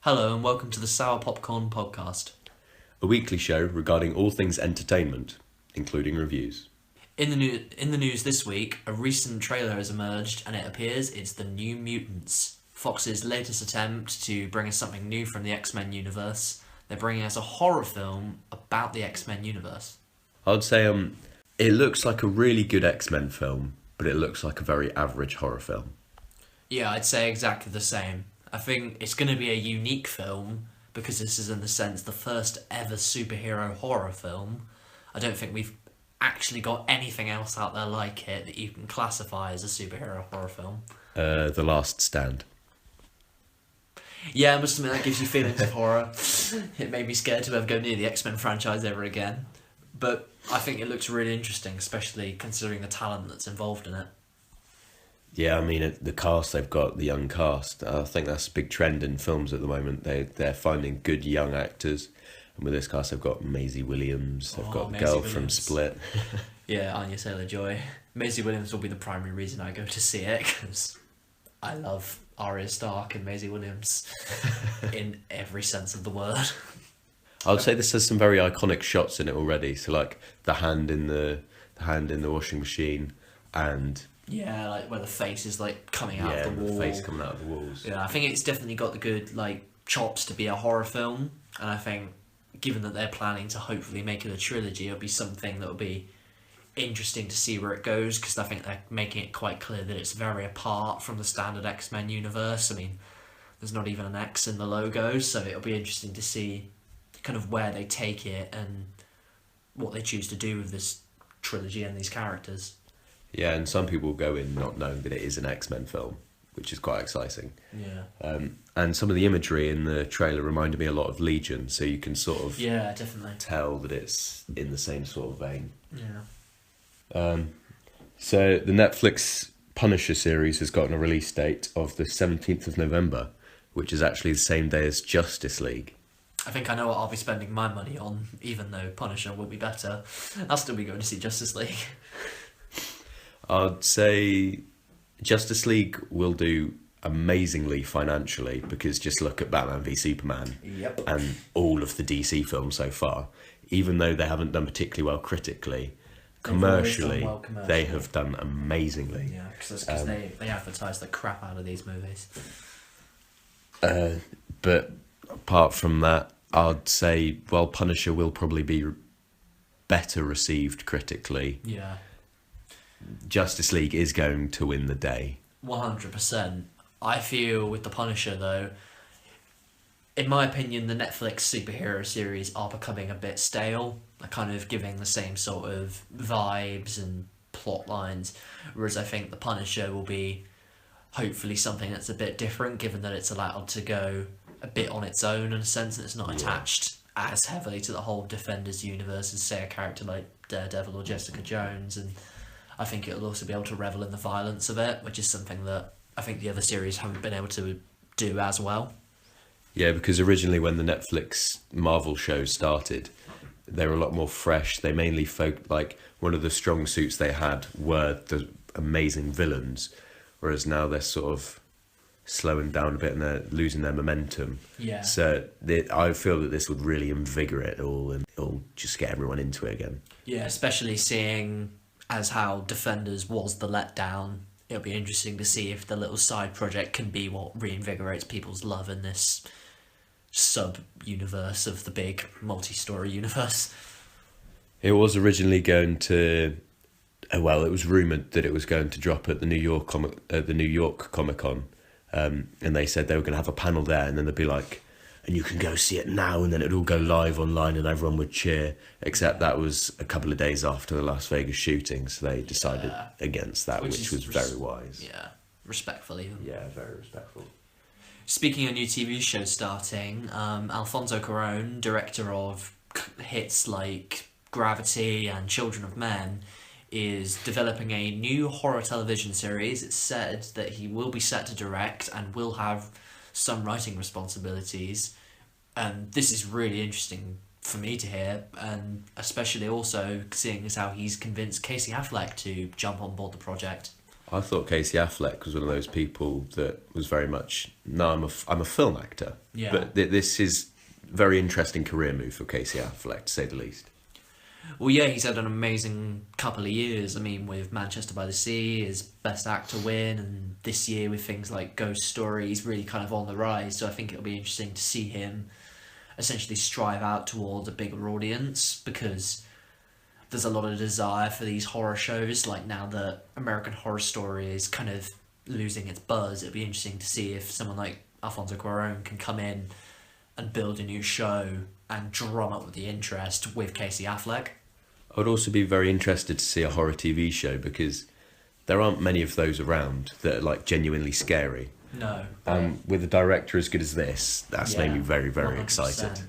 Hello and welcome to the Sour Popcorn Podcast. A weekly show regarding all things entertainment, including reviews. In the news this week, a recent trailer has emerged and it appears it's the New Mutants, Fox's latest attempt to bring us something new from the X-Men universe. They're bringing us a horror film about the X-Men universe. I'd say it looks like a really good X-Men film, but it looks like a very average horror film. Yeah, I'd say exactly the same. I think it's going to be a unique film because this is, in the sense, the first ever superhero horror film. I don't think we've actually got anything else out there like it that you can classify as a superhero horror film. The Last Stand. Yeah, I must admit that gives you feelings of horror. It made me scared to ever go near the X-Men franchise ever again. But I think it looks really interesting, especially considering the talent that's involved in it. Yeah, I mean, the cast they've got, the young cast, I think that's a big trend in films at the moment. They're finding good young actors. And with this cast, they've got Maisie Williams, they've got the Maisie girl Williams from Split. Yeah, Anya Taylor-Joy. Maisie Williams will be the primary reason I go to see it, because I love Arya Stark and Maisie Williams in every sense of the word. I would say this has some very iconic shots in it already. So like the hand in the washing machine, and yeah, like where the face is like coming out of the wall. the face coming out of the walls. Yeah, I think it's definitely got the good like chops to be a horror film, and I think given that they're planning to hopefully make it a trilogy, it'll be something that will be interesting to see where it goes, because I think they're making it quite clear that it's very apart from the standard X-Men universe. I mean, there's not even an X in the logo, so it'll be interesting to see kind of where they take it and what they choose to do with this trilogy and these characters. Yeah, and some people go in not knowing that it is an X-Men film, which is quite exciting. Yeah. And some of the imagery in the trailer reminded me a lot of Legion, so you can sort of definitely tell that it's in the same sort of vein. Yeah. So the Netflix Punisher series has gotten a release date of the 17th of November, which is actually the same day as Justice League. I think I know what I'll be spending my money on, even though Punisher will be better. I'll still be going to see Justice League. I'd say Justice League will do amazingly financially, because just look at Batman v Superman. Yep. And all of the DC films so far. Even though they haven't done particularly well critically, commercially, they have done amazingly. Yeah, because they advertise the crap out of these movies. But apart from that, I'd say, well, Punisher will probably be better received critically. Yeah. Justice League is going to win the day. 100%. I feel with the Punisher, though, in my opinion, the Netflix superhero series are becoming a bit stale. They're kind of giving the same sort of vibes and plot lines, whereas I think the Punisher will be hopefully something that's a bit different, given that it's allowed to go a bit on its own in a sense, and it's not attached as heavily to the whole Defenders universe as, say, a character like Daredevil or Jessica Jones. And I think it'll also be able to revel in the violence of it, which is something that I think the other series haven't been able to do as well. Yeah, because originally when the Netflix Marvel shows started, they were a lot more fresh. They mainly like one of the strong suits they had were the amazing villains, whereas now they're sort of slowing down a bit and they're losing their momentum. Yeah. So I feel that this would really invigorate it all, and it'll just get everyone into it again. Yeah, especially seeing as how Defenders was the letdown. It'll be interesting to see if the little side project can be what reinvigorates people's love in this sub-universe of the big multi-story universe. It was originally going to... it was rumoured that it was going to drop at the New York Comic-Con. And they said they were going to have a panel there, and then they'd be like, and you can go see it now, and then it'd all go live online and everyone would cheer, except that was a couple of days after the Las Vegas shooting, so they decided against that, which was very wise. Yeah, respectful even. Yeah, very respectful. Speaking of new TV shows starting, Alfonso Cuaron, director of hits like Gravity and Children of Men, is developing a new horror television series. It's said that he will be set to direct and will have some writing responsibilities, and this is really interesting for me to hear, and especially also seeing as how he's convinced Casey Affleck to jump on board the project. I thought Casey Affleck was one of those people that was very much, no, I'm a film actor. Yeah. But this is a very interesting career move for Casey Affleck, to say the least. Well, yeah, he's had an amazing couple of years. I mean, with Manchester by the Sea, his Best Actor win, and this year with things like Ghost Story, he's really kind of on the rise. So I think it'll be interesting to see him essentially strive out towards a bigger audience, because there's a lot of desire for these horror shows. Like, now that American Horror Story is kind of losing its buzz, it'll be interesting to see if someone like Alfonso Cuaron can come in and build a new show and drum up with the interest with Casey Affleck. I would also be very interested to see a horror TV show, because there aren't many of those around that are like genuinely scary. No. With a director as good as this, that's made me very, very 100%. excited.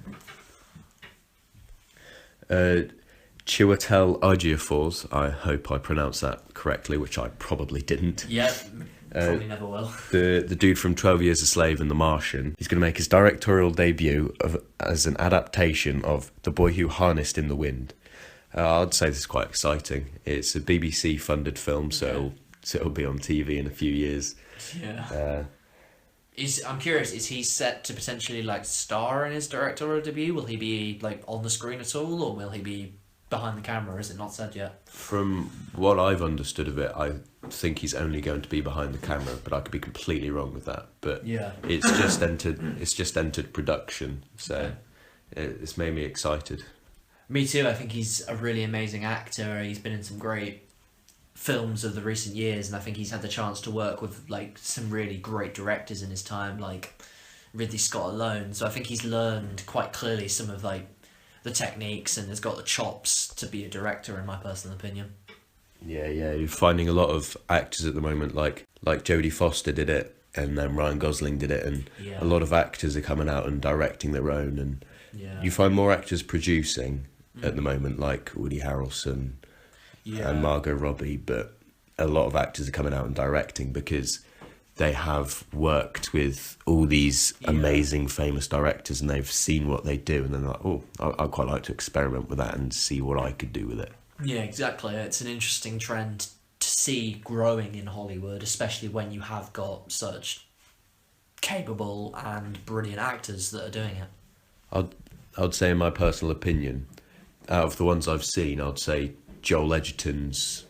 Chiwetel Ejiofor, I hope I pronounced that correctly, which I probably didn't. Yeah, probably never will. The dude from 12 Years a Slave and The Martian. He's going to make his directorial debut as an adaptation of The Boy Who Harnessed in the Wind. I'd say this is quite exciting. It's a BBC-funded film, so it'll be on TV in a few years. Yeah. I'm curious, is he set to potentially like star in his directorial debut? Will he be like on the screen at all, or will he be behind the camera? Is it not said yet? From what I've understood of it, I think he's only going to be behind the camera, but I could be completely wrong with that. But yeah, it's just entered production, so it's made me excited. Me too. I think he's a really amazing actor. He's been in some great films of the recent years, and I think he's had the chance to work with like some really great directors in his time, like Ridley Scott alone. So I think he's learned quite clearly some of like the techniques and has got the chops to be a director, in my personal opinion. Yeah, you're finding a lot of actors at the moment, like Jodie Foster did it, and then Ryan Gosling did it, and a lot of actors are coming out and directing their own, and you find more actors producing at the moment, like Woody Harrelson and Margot Robbie, but a lot of actors are coming out and directing because they have worked with all these amazing famous directors, and they've seen what they do, and they're like, oh, I'd quite like to experiment with that and see what I could do with it. Yeah, exactly. It's an interesting trend to see growing in Hollywood, especially when you have got such capable and brilliant actors that are doing it. I'd say, in my personal opinion, out of the ones I've seen, I'd say Joel Edgerton's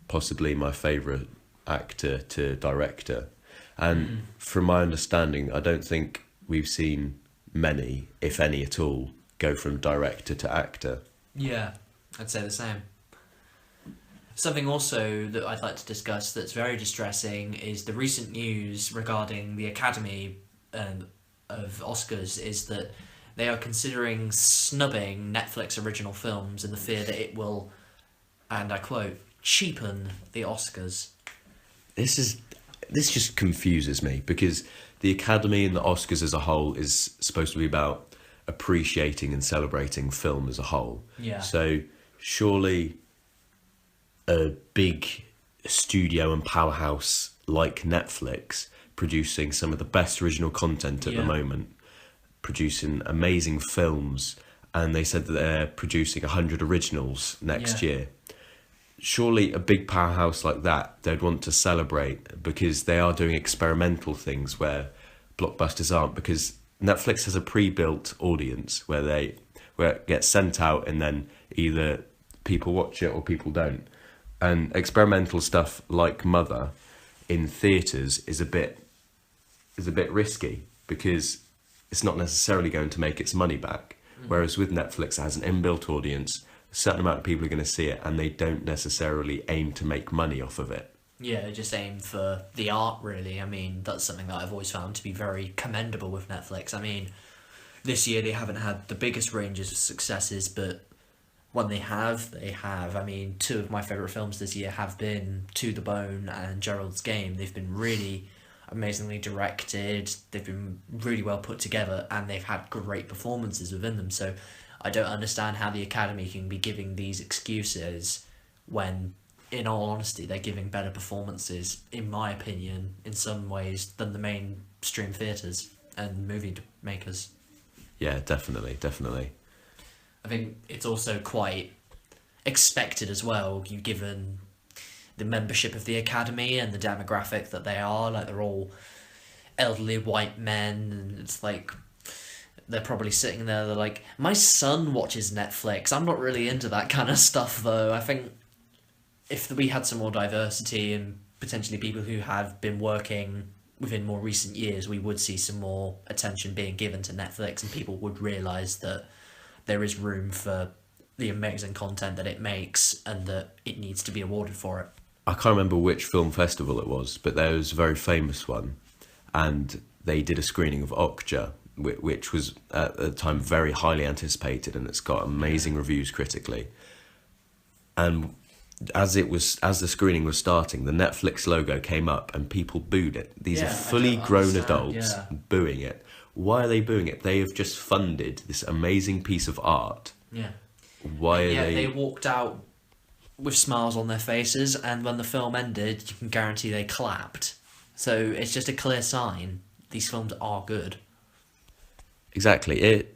possibly my favourite actor to director. And from my understanding, I don't think we've seen many, if any at all, go from director to actor. Yeah, I'd say the same. Something also that I'd like to discuss that's very distressing is the recent news regarding the Academy of Oscars is that they are considering snubbing Netflix original films in the fear that it will, and I quote, cheapen the Oscars. This just confuses me, because the Academy and the Oscars as a whole is supposed to be about appreciating and celebrating film as a whole. Yeah. So surely a big studio and powerhouse like Netflix, producing some of the best original content at the moment, producing amazing films, and they said that they're producing 100 originals next year. Surely a big powerhouse like that, they'd want to celebrate, because they are doing experimental things where blockbusters aren't, because Netflix has a pre-built audience where it gets sent out and then either people watch it or people don't. And experimental stuff like Mother in theatres is a bit risky, because it's not necessarily going to make its money back. Whereas with Netflix, it has an inbuilt audience, a certain amount of people are going to see it, and they don't necessarily aim to make money off of it. Yeah, they just aim for the art, really. I mean, that's something that I've always found to be very commendable with Netflix. I mean, this year they haven't had the biggest ranges of successes, but when they have. I mean, two of my favourite films this year have been To the Bone and Gerald's Game. They've been really amazingly directed, they've been really well put together, and they've had great performances within them. So I don't understand how the Academy can be giving these excuses when, in all honesty, they're giving better performances, in my opinion, in some ways, than the mainstream theatres and movie makers. Yeah, definitely. I think it's also quite expected as well, given the membership of the Academy and the demographic that they are. Like, they're all elderly white men, and it's like they're probably sitting there, they're like, my son watches Netflix, I'm not really into that kind of stuff though. I think if we had some more diversity and potentially people who have been working within more recent years, we would see some more attention being given to Netflix, and people would realise that there is room for the amazing content that it makes and that it needs to be awarded for it. I can't remember which film festival it was, but there was a very famous one, and they did a screening of Okja, which was at the time very highly anticipated, and it's got amazing reviews critically. And as the screening was starting, the Netflix logo came up and people booed it. These are fully grown adults booing it. Why are they booing it? They have just funded this amazing piece of art. Yeah. Why are they walked out with smiles on their faces, and when the film ended, you can guarantee they clapped. So it's just a clear sign these films are good. Exactly.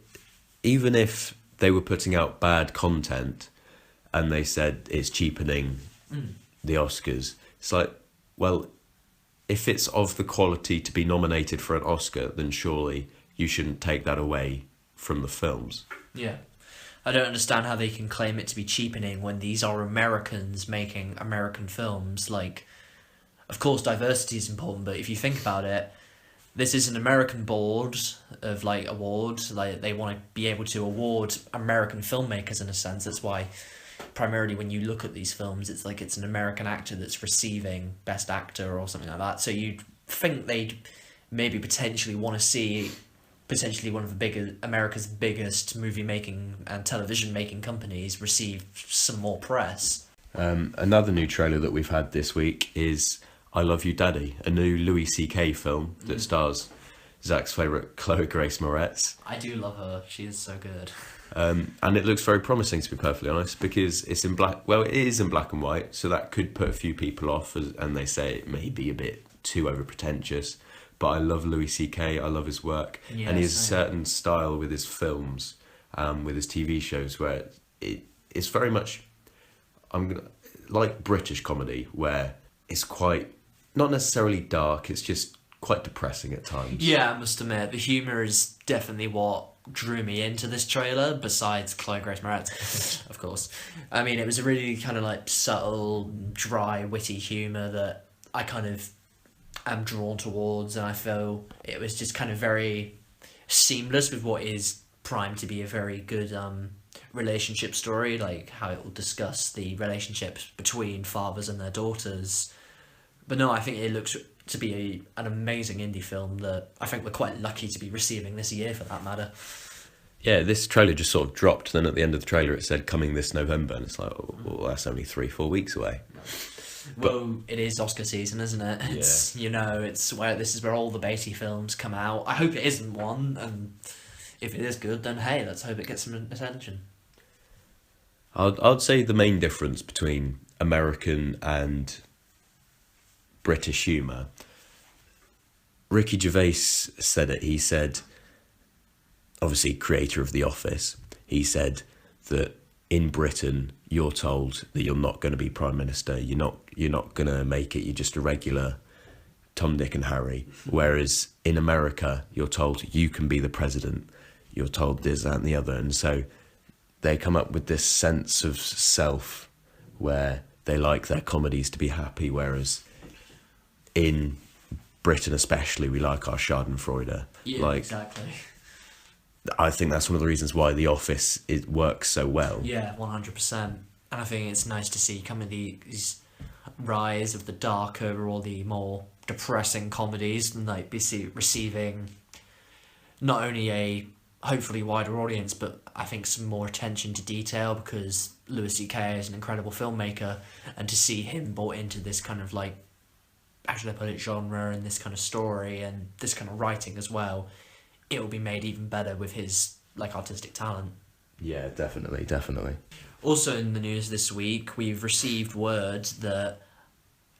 Even if they were putting out bad content and they said it's cheapening the Oscars, it's like, well, if it's of the quality to be nominated for an Oscar, then surely you shouldn't take that away from the films. Yeah. I don't understand how they can claim it to be cheapening when these are Americans making American films. Like, of course diversity is important, but if you think about it, this is an American board of like awards. Like, they want to be able to award American filmmakers in a sense. That's why primarily when you look at these films, it's like it's an American actor that's receiving Best Actor or something like that. So you'd think they'd maybe potentially want to see potentially one of the America's biggest movie making and television making companies receive some more press. Another new trailer that we've had this week is I Love You Daddy, a new Louis C.K. film that stars Zach's favourite Chloe Grace Moretz. I do love her. She is so good. And it looks very promising, to be perfectly honest, because it's in black. Well, it is in black and white, so that could put a few people off, and they say it may be a bit too over pretentious. But I love Louis C.K. I love his work, and he has a certain style with his films, with his TV shows, where it's very much like British comedy, where it's quite not necessarily dark. It's just quite depressing at times. Yeah, I must admit, the humour is definitely what drew me into this trailer, besides Chloe Grace Moretz, of course. I mean, it was a really kind of like subtle, dry, witty humour that I kind of am drawn towards, and I feel it was just kind of very seamless with what is primed to be a very good relationship story, like how it will discuss the relationships between fathers and their daughters. But no, I think it looks to be an amazing indie film that I think we're quite lucky to be receiving this year, for that matter. Yeah, this trailer just sort of dropped, then at the end of the trailer it said coming this November, and it's like, oh, well, that's only 3-4 weeks away. Well, it is Oscar season, isn't it? It's it's where this is where all the Beatty films come out. I hope it isn't one, and if it is good, then hey, let's hope it gets some attention. I'd say the main difference between American and British humour, Ricky Gervais said it. He said, obviously creator of The Office, he said that in Britain you're told that you're not going to be Prime Minister, you're not going to make it, you're just a regular Tom, Dick and Harry. Whereas in America you're told you can be the president, you're told this, that and the other. And so they come up with this sense of self where they like their comedies to be happy, whereas in Britain especially, we like our schadenfreude. Yeah, exactly. I think that's one of the reasons why The Office works so well. Yeah, 100%. And I think it's nice to see kind of these rise of the darker or the more depressing comedies, and like receiving not only a hopefully wider audience, but I think some more attention to detail, because Louis C.K. is an incredible filmmaker, and to see him brought into this kind of like, how should I put it, genre and this kind of story and this kind of writing as well, it will be made even better with his like artistic talent. Yeah, definitely. Also in the news this week, we've received word that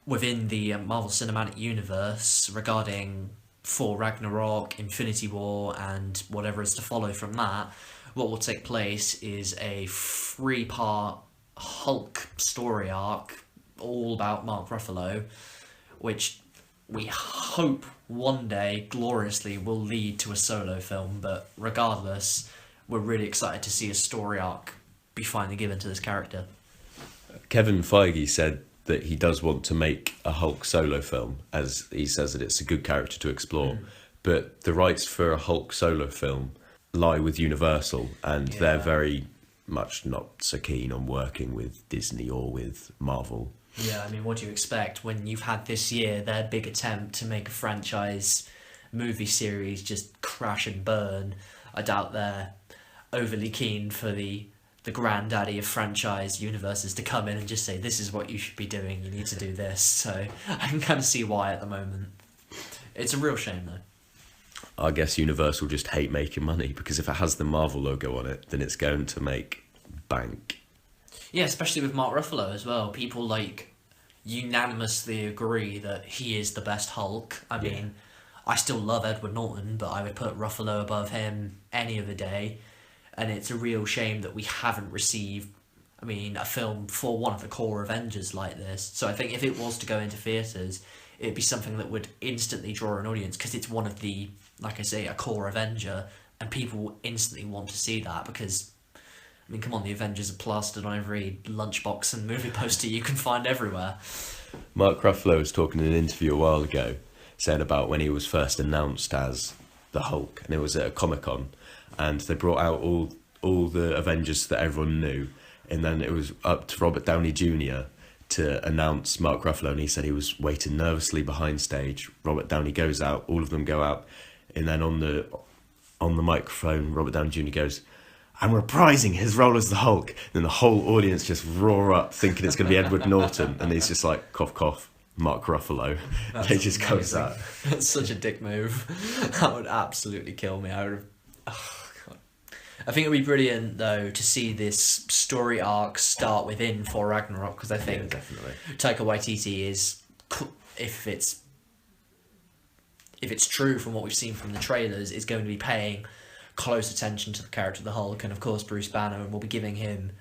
within the Marvel Cinematic Universe, regarding Thor Ragnarok, Infinity War, and whatever is to follow from that, what will take place is a 3-part Hulk story arc, all about Mark Ruffalo, which we hope one day gloriously will lead to a solo film, but regardless, we're really excited to see a story arc be finally given to this character. Kevin Feige said that he does want to make a Hulk solo film, as he says that it's a good character to explore, but the rights for a Hulk solo film lie with Universal, and they're very much not so keen on working with Disney or with Marvel. Yeah, I mean, what do you expect when you've had this year their big attempt to make a franchise movie series just crash and burn? I doubt they're overly keen for the granddaddy of franchise universes to come in and just say, this is what you should be doing, you need to do this. So I can kind of see why at the moment. It's a real shame, though. I guess Universal just hate making money, because if it has the Marvel logo on it, then it's going to make bank. Yeah, especially with Mark Ruffalo as well. People unanimously agree that he is the best Hulk. I mean, I still love Edward Norton, but I would put Ruffalo above him any other day. And it's a real shame that we haven't received, a film for one of the core Avengers like this. So I think if it was to go into theatres, it'd be something that would instantly draw an audience, because it's one of the, like I say, a core Avenger, and people will instantly want to see that because, come on, the Avengers are plastered on every lunchbox and movie poster you can find everywhere. Mark Ruffalo was talking in an interview a while ago, saying about when he was first announced as the Hulk, and it was at a Comic-Con, and they brought out all the Avengers that everyone knew, and then it was up to Robert Downey Jr. to announce Mark Ruffalo, and he said he was waiting nervously behind stage. Robert Downey goes out, all of them go out, and then on the microphone, Robert Downey Jr. goes, "I'm reprising his role as the Hulk." And then the whole audience just roar up, thinking it's going to be Edward Norton, and he's just like, cough, cough, Mark Ruffalo. They just goes that. That's such a dick move. That would absolutely kill me. I think it would be brilliant, though, to see this story arc start within Thor Ragnarok, because I think definitely. Taika Waititi is, if it's true from what we've seen from the trailers, is going to be paying close attention to the character of the Hulk, and of course Bruce Banner, and will be giving him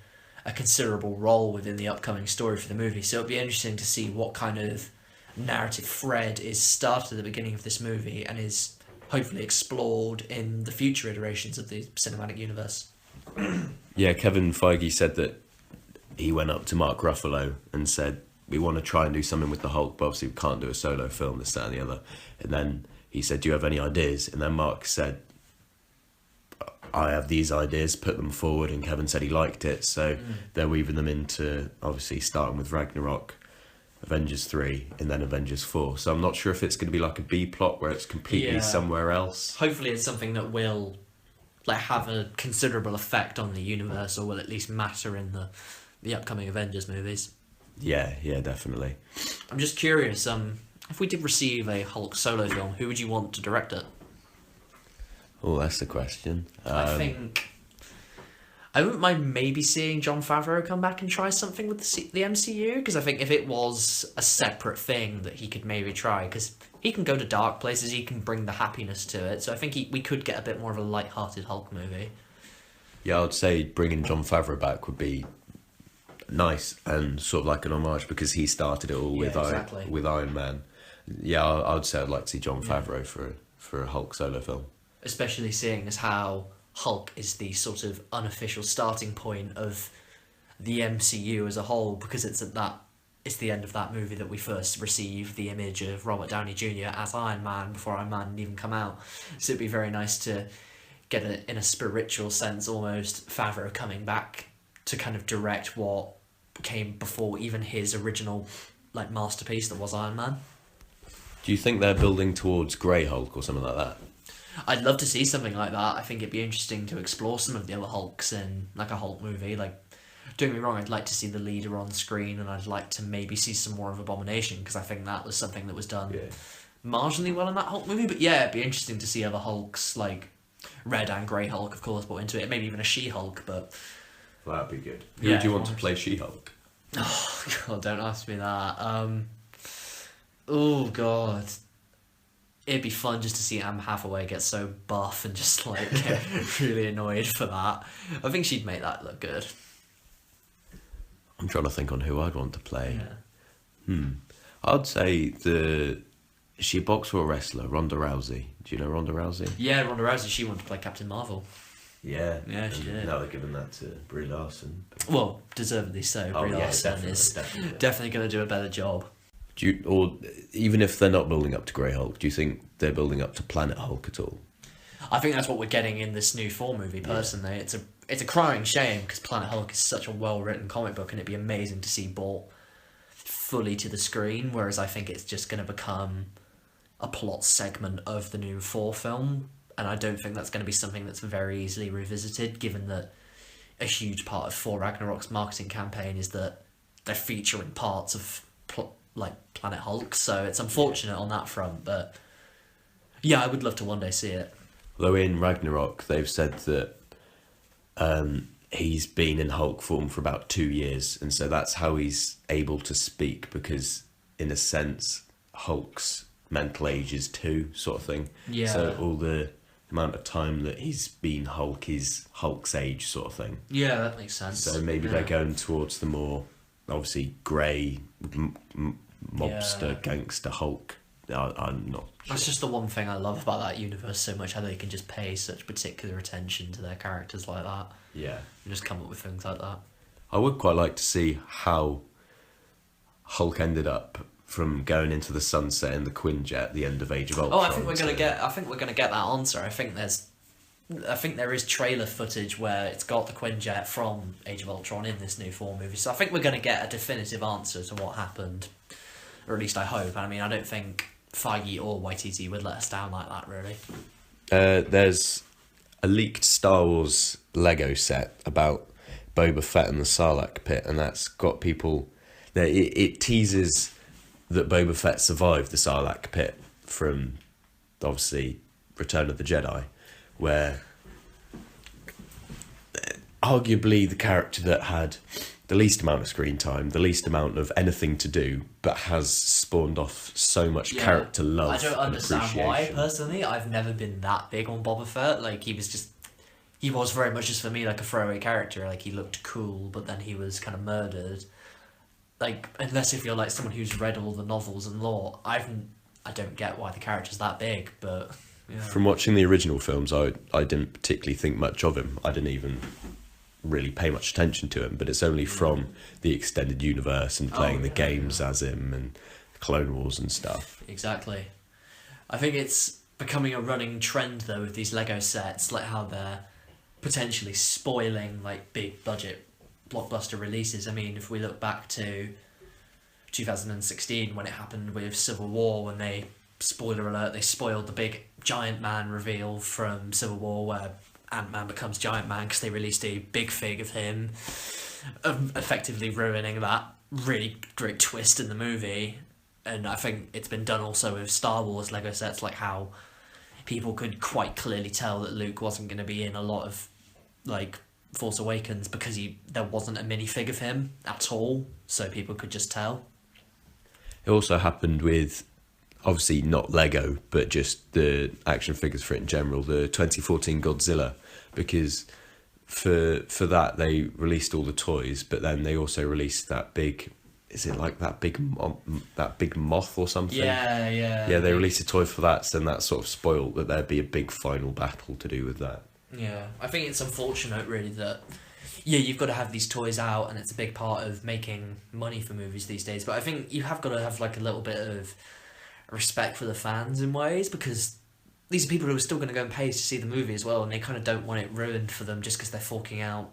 a considerable role within the upcoming story for the movie. So it'll be interesting to see what kind of narrative thread is started at the beginning of this movie and is hopefully explored in the future iterations of the cinematic universe. Yeah, Kevin Feige said that he went up to Mark Ruffalo and said, we want to try and do something with the Hulk, but obviously we can't do a solo film, this, that and the other. And then he said, do you have any ideas? And then Mark said, I have these ideas, put them forward, and Kevin said he liked it, so they're weaving them into, obviously, starting with Ragnarok, Avengers 3, and then Avengers 4. So I'm not sure if it's going to be like a B-plot where it's completely somewhere else. Hopefully it's something that will have a considerable effect on the universe, or will at least matter in the upcoming Avengers movies. Yeah, definitely. I'm just curious, if we did receive a Hulk solo film, who would you want to direct it? Oh, that's the question. I think I wouldn't mind maybe seeing Jon Favreau come back and try something with the MCU, because I think if it was a separate thing that he could maybe try, because he can go to dark places, he can bring the happiness to it, so I think we could get a bit more of a light-hearted Hulk movie. Yeah, I would say bringing Jon Favreau back would be nice and sort of like an homage, because he started it all with Iron Man. Yeah, I would say I'd like to see Jon Favreau for a Hulk solo film. Especially seeing as how Hulk is the sort of unofficial starting point of the MCU as a whole, because it's the end of that movie that we first received the image of Robert Downey Jr. as Iron Man before Iron Man had even come out. So it'd be very nice to get in a spiritual sense almost Favreau coming back to kind of direct what came before even his original masterpiece that was Iron Man. Do you think they're building towards Grey Hulk or something like that? I'd love to see something like that. I think it'd be interesting to explore some of the other Hulks in a Hulk movie. Don't get me wrong, I'd like to see the leader on screen, and I'd like to maybe see some more of Abomination, because I think that was something that was done marginally well in that Hulk movie. But yeah, it'd be interesting to see other Hulks, like Red and Grey Hulk, of course, brought into it. Maybe even a She-Hulk, but... Well, that'd be good. Who do you want to play She-Hulk? Oh, God, don't ask me that. Oh, God. It'd be fun just to see Anne Hathaway get so buff and just get really annoyed for that. I think she'd make that look good. I'm trying to think on who I'd want to play. I'd say is she a boxer or wrestler? Ronda Rousey. Do you know Ronda Rousey? Yeah, Ronda Rousey, she wanted to play Captain Marvel. Yeah. Yeah, she did. Now they're giving that to Brie Larson. Well, deservedly so. Brie Larson is definitely going to do a better job. Or even if they're not building up to Grey Hulk, do you think they're building up to Planet Hulk at all? I think that's what we're getting in this new Thor movie, personally. Yeah. It's a crying shame, because Planet Hulk is such a well-written comic book, and it'd be amazing to see brought fully to the screen, whereas I think it's just going to become a plot segment of the new Thor film, and I don't think that's going to be something that's very easily revisited, given that a huge part of Thor Ragnarok's marketing campaign is that they're featuring parts of Planet Hulk, so it's unfortunate on that front, but yeah, I would love to one day see it. Although in Ragnarok, they've said that he's been in Hulk form for about 2 years, and so that's how he's able to speak, because in a sense, Hulk's mental age is 2, sort of thing. Yeah. So all the amount of time that he's been Hulk is Hulk's age, sort of thing. Yeah, that makes sense. So maybe they're going towards the more, obviously, grey, mobster, gangster Hulk. I'm not sure. That's just the one thing I love about that universe so much, how they can just pay such particular attention to their characters like that. Yeah. And just come up with things like that. I would quite like to see how Hulk ended up from going into the sunset in the Quinjet at the end of Age of Ultron. Oh, I think we're gonna get that answer. I think there is trailer footage where it's got the Quinjet from Age of Ultron in this new Thor movie. So I think we're gonna get a definitive answer to what happened, or at least I hope. I mean, I don't think Feige or Waititi would let us down like that, really. There's a leaked Star Wars Lego set about Boba Fett and the Sarlacc pit, and that's got people. It teases that Boba Fett survived the Sarlacc pit from, obviously, Return of the Jedi, where arguably the character that had the least amount of screen time, the least amount of anything to do, but has spawned off so much character love. I don't understand why, personally. I've never been that big on Boba Fett. Like, he was very much just for me like a throwaway character. Like, he looked cool, but then he was kind of murdered. Like, unless if you're like someone who's read all the novels and lore, I don't get why the character's that big, but yeah. From watching the original films, I didn't particularly think much of him. I didn't even really pay much attention to him, but it's only from the extended universe and playing the games as him and Clone Wars and stuff. Exactly. I think it's becoming a running trend though with these Lego sets, like how they're potentially spoiling like big budget blockbuster releases. I mean, if we look back to 2016 when it happened with Civil War, when they, spoiler alert, they spoiled the big Giant Man reveal from Civil War where Ant-Man becomes Giant Man, because they released a big fig of him, effectively ruining that really great twist in the movie. And I think it's been done also with Star Wars Lego sets, like how people could quite clearly tell that Luke wasn't going to be in a lot of like Force Awakens because there wasn't a minifig of him at all, so people could just tell. It also happened with, obviously not Lego, but just the action figures for it in general, the 2014 Godzilla, because for that they released all the toys, but then they also released that big, is it like that big moth or something? Yeah, they released a toy for that, so then that sort of spoiled that there'd be a big final battle to do with that. Yeah, I think it's unfortunate really that, yeah, you've got to have these toys out and it's a big part of making money for movies these days, but I think you have got to have like a little bit of respect for the fans in ways, because these are people who are still going to go and pay to see the movie as well, and they kind of don't want it ruined for them just because they're forking out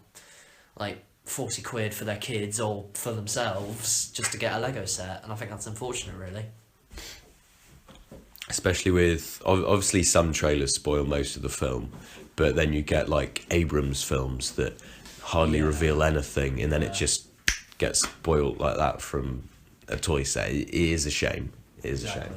like 40 quid for their kids or for themselves just to get a Lego set, and I think that's unfortunate really. Especially with, obviously some trailers spoil most of the film, but then you get like Abrams films that hardly reveal anything, and then it just gets spoiled like that from a toy set. It is a shame. It is a shame.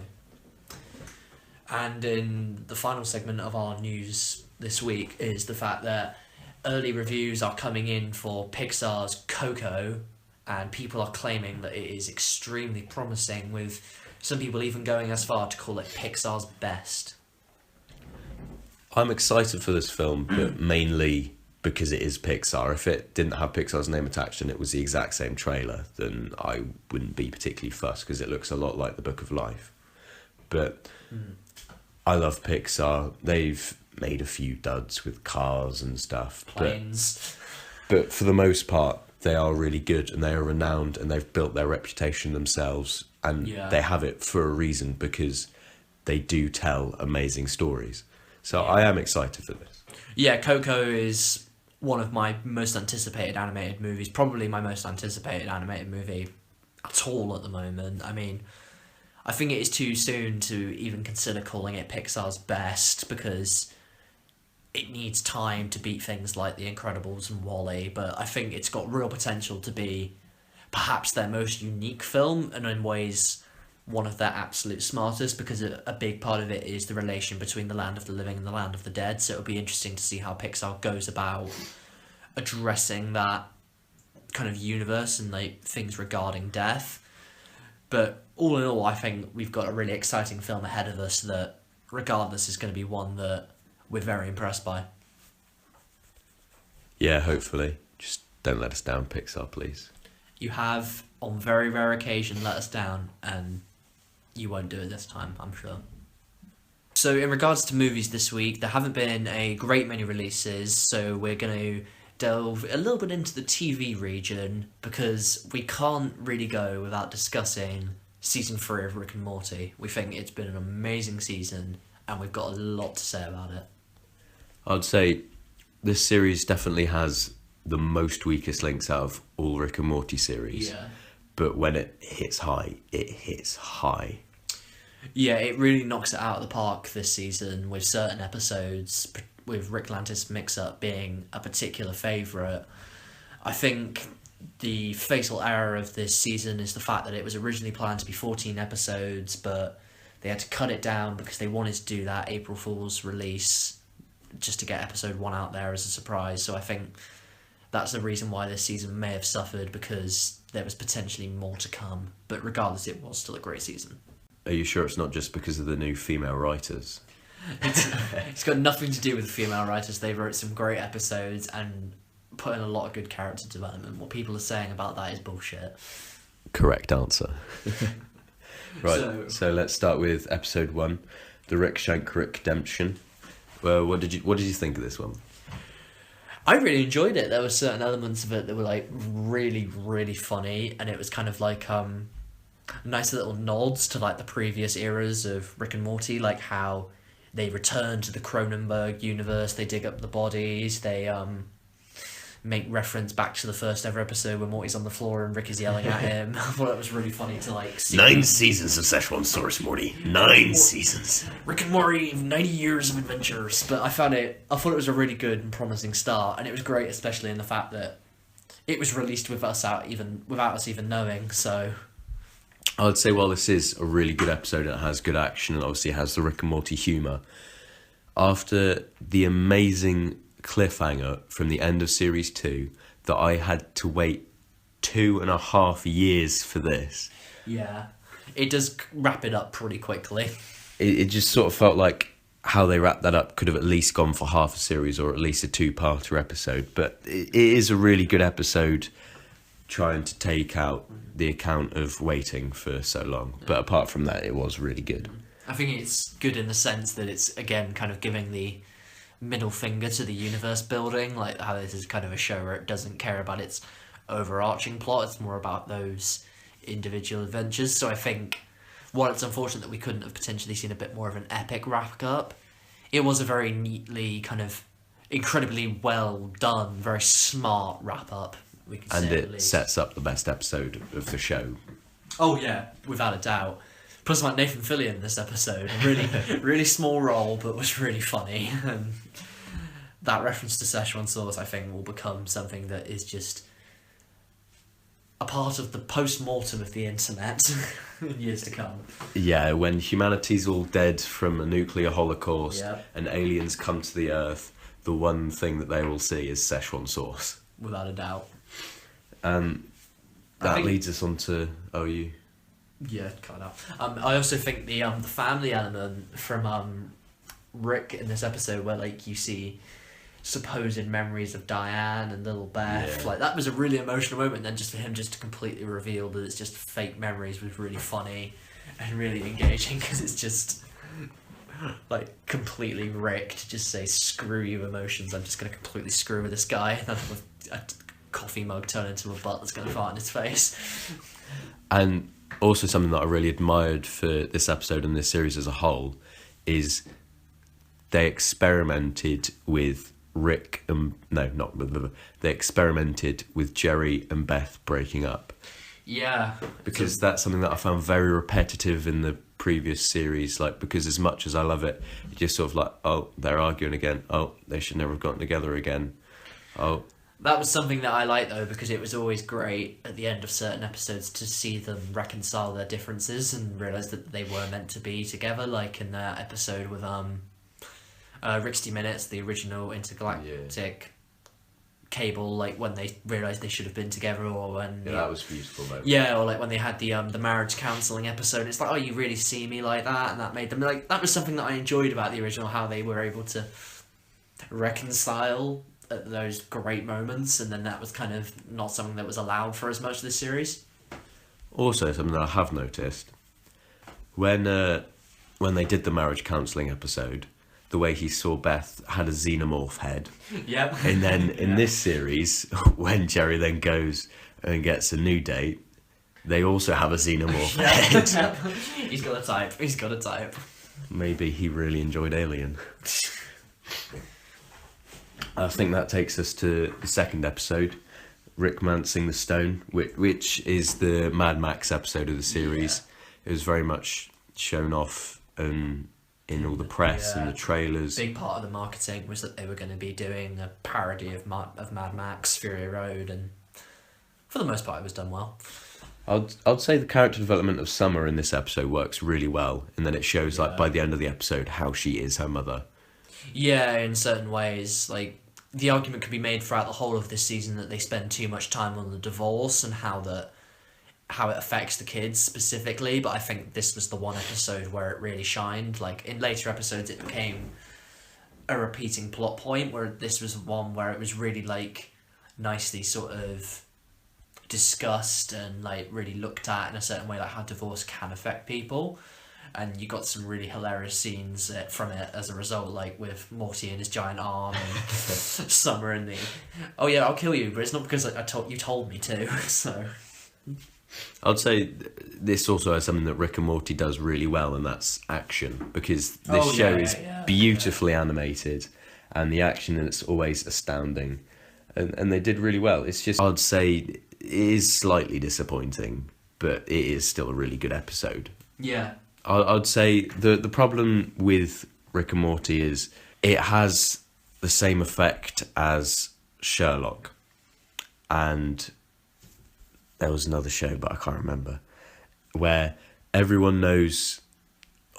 And in the final segment of our news this week is the fact that early reviews are coming in for Pixar's Coco, and people are claiming that it is extremely promising, with some people even going as far to call it Pixar's best. I'm excited for this film, but mainly because it is Pixar. If it didn't have Pixar's name attached and it was the exact same trailer, then I wouldn't be particularly fussed, because it looks a lot like The Book of Life. But I love Pixar. They've made a few duds with Cars and stuff. Planes. But for the most part, they are really good, and they are renowned, and they've built their reputation themselves, and they have it for a reason, because they do tell amazing stories. So I am excited for this. Yeah, Coco is one of my most anticipated animated movies, probably my most anticipated animated movie at all at the moment. I mean, I think it is too soon to even consider calling it Pixar's best, because it needs time to beat things like The Incredibles and Wall-E, but I think it's got real potential to be perhaps their most unique film, and in ways one of their absolute smartest, because a big part of it is the relation between the land of the living and the land of the dead. So it'll be interesting to see how Pixar goes about addressing that kind of universe and like things regarding death. But all in all, I think we've got a really exciting film ahead of us that, regardless, is going to be one that we're very impressed by. Yeah, hopefully. Just don't let us down, Pixar, please. You have, on very rare occasion, let us down, and you won't do it this time, I'm sure. So in regards to movies this week, there haven't been a great many releases, so we're going to delve a little bit into the TV region, because we can't really go without discussing season 3 of Rick and Morty. We think it's been an amazing season, and we've got a lot to say about it. I'd say this series definitely has the most weakest links out of all Rick and Morty series. Yeah. But when it hits high, it hits high. Yeah, it really knocks it out of the park this season, with certain episodes, with Ricklantis Mixup being a particular favourite. I think the fatal error of this season is the fact that it was originally planned to be 14 episodes, but they had to cut it down because they wanted to do that April Fool's release just to get episode 1 out there as a surprise. So I think that's the reason why this season may have suffered, because there was potentially more to come. But regardless, it was still a great season. Are you sure it's not just because of the new female writers? It's got nothing to do with the female writers. They wrote some great episodes and put in a lot of good character development. What people are saying about that is bullshit. Correct answer. Right, so let's start with episode 1, the Rickshank Rickdemption. Well, what did you think of this one? I really enjoyed it. There were certain elements of it that were like really, really funny, and it was kind of like nice little nods to like the previous eras of Rick and Morty, like how they return to the Cronenberg universe, they dig up the bodies, they make reference back to the first ever episode where Morty's on the floor and Rick is yelling at him. I thought it was really funny to like see 9 seasons of Szechuan sauce, Morty. 9 seasons. Rick and Morty, 90 years of adventures. But I thought it was a really good and promising start, and it was great, especially in the fact that it was released without us even knowing. So I would say, while this is a really good episode and it has good action and obviously has the Rick and Morty humour, after the amazing cliffhanger from the end of series 2 that I had to wait 2.5 years for this. Yeah, it does wrap it up pretty quickly. It just sort of felt like how they wrapped that up could have at least gone for half a series or at least a 2-parter episode. But it is a really good episode, trying to take out the account of waiting for so long. But apart from that, it was really good. I think it's good in the sense that it's, again, kind of giving the middle finger to the universe building, like how this is kind of a show where it doesn't care about its overarching plot, it's more about those individual adventures. So I think, while it's unfortunate that we couldn't have potentially seen a bit more of an epic wrap up, it was a very neatly, kind of incredibly well done, very smart wrap up, we can say. And it sets up the best episode of the show. Oh yeah, without a doubt. Plus, like Nathan Fillion in this episode, really small role, but was really funny. And that reference to Szechuan sauce, I think, will become something that is just a part of the post-mortem of the internet in years to come. Yeah, when humanity's all dead from a nuclear holocaust and aliens come to the Earth, the one thing that they will see is Szechuan sauce. Without a doubt. That leads us on to OU. Yeah, kind of. I also think the family element from Rick in this episode, where like you see supposed memories of Diane and little Beth. Yeah. Like, that was a really emotional moment. And then just for him just to completely reveal that it's just fake memories was really funny and really engaging, because it's just like completely Rick to just say, screw you emotions, I'm just going to completely screw with this guy, and then have a coffee mug turn into a butt that's going to fart in his face. And also something that I really admired for this episode and this series as a whole is they experimented with they experimented with Jerry and Beth breaking up. Yeah. Because that's something that I found very repetitive in the previous series, like, because as much as I love it, it's just sort of like, oh, they're arguing again, oh, they should never have gotten together again, oh. That was something that I liked, though, because it was always great at the end of certain episodes to see them reconcile their differences and realise that they were meant to be together, like in that episode with Rick's Minutes, the original intergalactic cable, like when they realised they should have been together, or when that was beautiful though. Yeah, or like when they had the marriage counselling episode, it's like, oh, you really see me like that, and that made them like, that was something that I enjoyed about the original, how they were able to reconcile at those great moments, and then that was kind of not something that was allowed for as much of this series. Also, something that I have noticed, when they did the marriage counselling episode, the way he saw Beth had a xenomorph head. Yep. And then in this series, when Jerry then goes and gets a new date, they also have a xenomorph head. He's got a type. Maybe he really enjoyed Alien. I think that takes us to the second episode, Rickmancing the Stone, which is the Mad Max episode of the series. Yeah. It was very much shown off in all the press and the trailers. Big part of the marketing was that they were going to be doing a parody of Mad Max, Fury Road, and for the most part it was done well. I'd say the character development of Summer in this episode works really well, and then it shows like by the end of the episode how she is her mother. Yeah, in certain ways, like the argument could be made throughout the whole of this season that they spend too much time on the divorce and how it affects the kids specifically, but I think this was the one episode where it really shined. Like in later episodes it became a repeating plot point, where this was one where it was really like nicely sort of discussed and like really looked at in a certain way, like how divorce can affect people, and you got some really hilarious scenes from it as a result, like with Morty and his giant arm and Summer and the, oh yeah, I'll kill you, but it's not because you told me to. So I'd say this also has something that Rick and Morty does really well, and that's action, because this show is beautifully animated and the action in it's always astounding, and they did really well. It's just, I'd say it is slightly disappointing, but it is still a really good episode. Yeah. I'd say the problem with Rick and Morty is it has the same effect as Sherlock, and there was another show, but I can't remember, where everyone knows,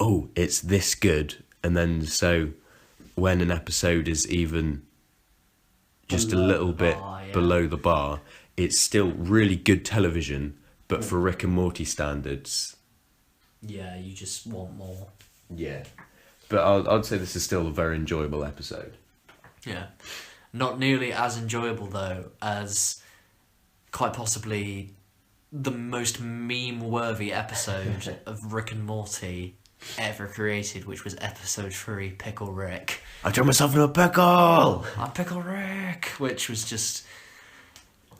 oh, it's this good, and then so when an episode is even just a little bit below the bar, it's still really good television, but for Rick and Morty standards, yeah, you just want more. Yeah, but I'd say this is still a very enjoyable episode. Yeah, not nearly as enjoyable though as quite possibly the most meme-worthy episode of Rick and Morty ever created, which was episode 3, Pickle Rick. I turned myself into a pickle! I'm Pickle Rick! Which was just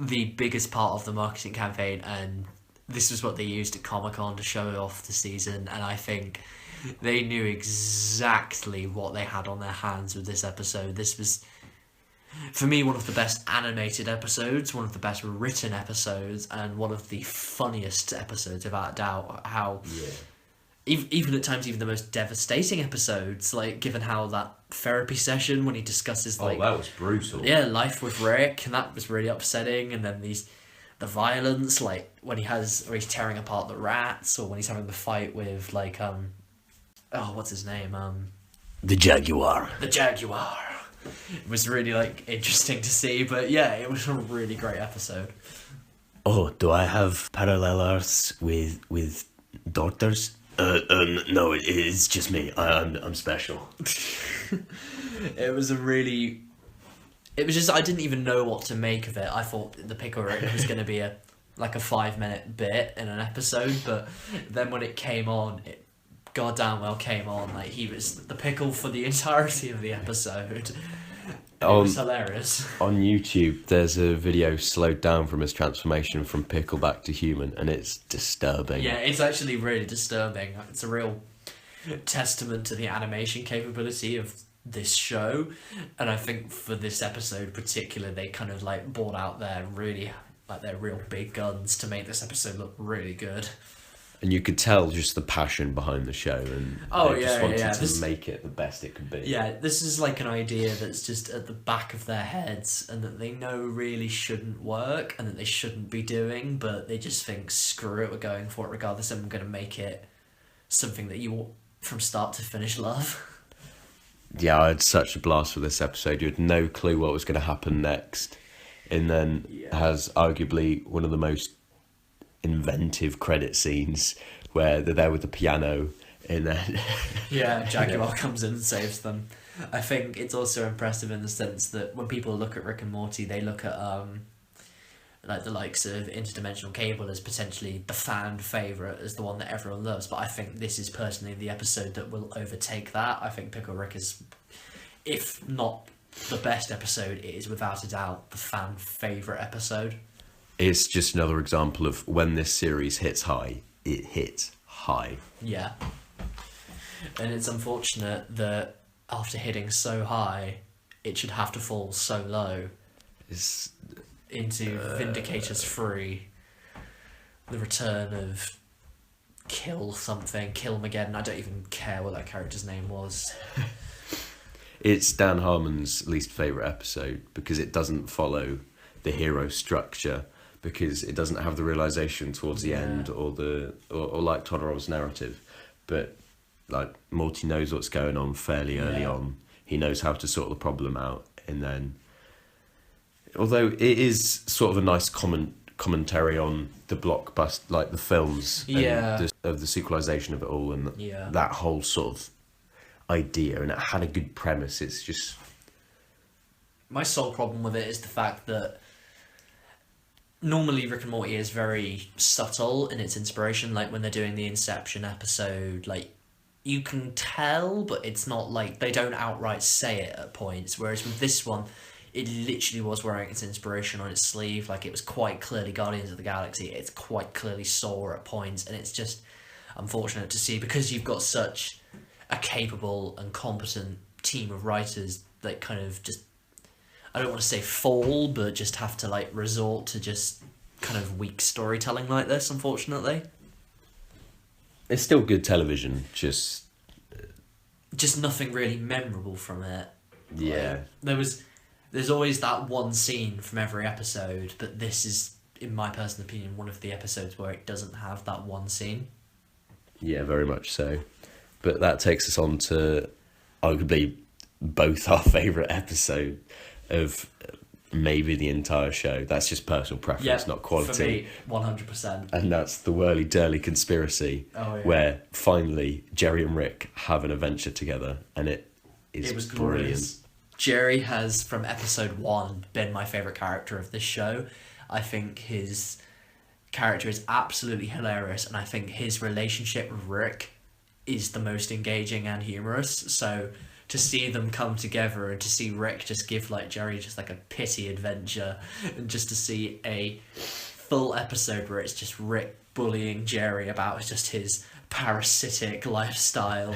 the biggest part of the marketing campaign, and this was what they used at Comic-Con to show off the season, and I think they knew exactly what they had on their hands with this episode. This was, for me, one of the best animated episodes, one of the best written episodes, and one of the funniest episodes, without a doubt. How, even at times, even the most devastating episodes, like, given how that therapy session when he discusses, like... Oh, that was brutal. Yeah, life with Rick, and that was really upsetting, and then the violence, like, when he's tearing apart the rats, or when he's having the fight with, like, what's his name? The Jaguar. The Jaguar. It was really, like, interesting to see, but yeah, it was a really great episode. Oh, do I have parallel Earths with daughters? No, it's just me. I'm special. It was a really It was just, I didn't even know what to make of it. I thought the Pickle Rick was going to be a 5-minute bit in an episode, but then when it came on, it goddamn well came on. Like, he was the pickle for the entirety of the episode. It was hilarious. On YouTube, there's a video slowed down from his transformation from pickle back to human, and it's disturbing. Yeah, it's actually really disturbing. It's a real testament to the animation capability of this show, and I think for this episode in particular, they kind of like brought out their real big guns to make this episode look really good. And you could tell just the passion behind the show, and they just wanted to make it the best it could be. Yeah, this is like an idea that's just at the back of their heads, and that they know really shouldn't work, and that they shouldn't be doing, but they just think, screw it, we're going for it regardless, and we're going to make it something that you, from start to finish, love. Yeah, I had such a blast with this episode. You had no clue what was going to happen next, and then has arguably one of the most inventive credit scenes where they're there with the piano, and then Jaguar comes in and saves them. I think it's also impressive in the sense that when people look at Rick and Morty, they look at like the likes of Interdimensional Cable as potentially the fan favourite, as the one that everyone loves, but I think this is personally the episode that will overtake that. I think Pickle Rick is, if not the best episode, it is without a doubt the fan favourite episode. It's just another example of when this series hits high, it hits high. Yeah. And it's unfortunate that after hitting so high, it should have to fall so low. Into Vindicators 3, the return of Killmageddon. I don't even care what that character's name was. It's Dan Harmon's least favourite episode because it doesn't follow the hero structure, because it doesn't have the realisation towards the end or like Todorov's narrative. But like Morty knows what's going on fairly early on. He knows how to sort the problem out, and then although it is sort of a nice commentary on the blockbuster, like the films, and of the sequelization of it all, and that whole sort of idea, and it had a good premise. It's just, my sole problem with it is the fact that normally Rick and Morty is very subtle in its inspiration. Like when they're doing the Inception episode, like you can tell, but it's not like they don't outright say it at points. Whereas with this one, it literally was wearing its inspiration on its sleeve. Like, it was quite clearly Guardians of the Galaxy. It's quite clearly Saw at points. And it's just unfortunate to see, because you've got such a capable and competent team of writers that kind of just, I don't want to say fall, but just have to, like, resort to just kind of weak storytelling like this, unfortunately. It's still good television, just nothing really memorable from it. Yeah. Like, there's always that one scene from every episode, but this is, in my personal opinion, one of the episodes where it doesn't have that one scene. Yeah, very much so. But that takes us on to arguably both our favourite episode of maybe the entire show. That's just personal preference, not quality. For me, 100%. And that's the Whirly Durly conspiracy, where finally Jerry and Rick have an adventure together, and it was brilliant. Glorious. Jerry has, from episode 1, been my favourite character of this show. I think his character is absolutely hilarious, and I think his relationship with Rick is the most engaging and humorous. So to see them come together, and to see Rick just give like Jerry just like a pity adventure, and just to see a full episode where it's just Rick bullying Jerry about just his parasitic lifestyle,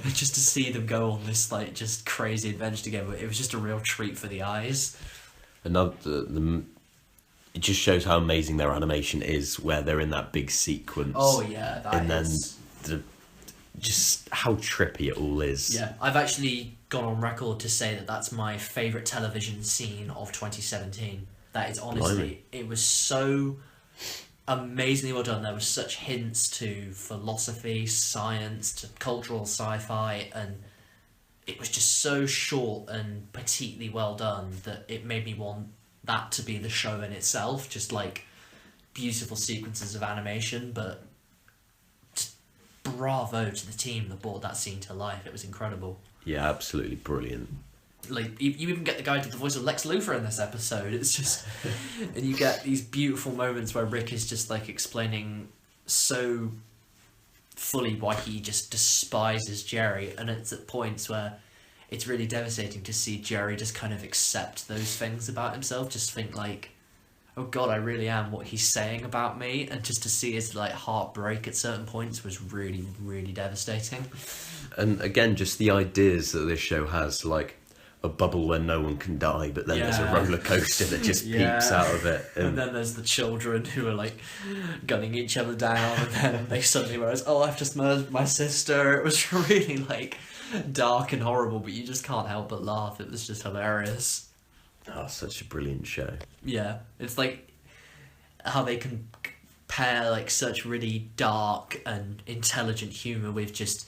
just to see them go on this like just crazy adventure together, it was just a real treat for the eyes. It just shows how amazing their animation is, where they're in that big sequence. Oh yeah, then just how trippy it all is. Yeah, I've actually gone on record to say that that's my favourite television scene of 2017. That is honestly, it was so amazingly well done. There was such hints to philosophy, science, to cultural sci-fi, and it was just so short and petitely well done that it made me want that to be the show in itself. Just like beautiful sequences of animation, but just bravo to the team that brought that scene to life. It was incredible. Yeah, absolutely brilliant. like you even get the guy who did the voice of Lex Luthor in this episode. It's just, and you get these beautiful moments where Rick is just like explaining so fully why he just despises Jerry, and it's at points where it's really devastating to see Jerry just kind of accept those things about himself, just think like, oh god, I really am what he's saying about me, and just to see his like heart break at certain points was really, really devastating. And again, just the ideas that this show has, like a bubble where no one can die, but then there's a roller coaster that just peeps out of it. And then there's the children who are like gunning each other down, and then they suddenly realize, oh, I've just murdered my sister. It was really like dark and horrible, but you just can't help but laugh. It was just hilarious. Oh, such a brilliant show. Yeah, it's like how they can pair like such really dark and intelligent humour with just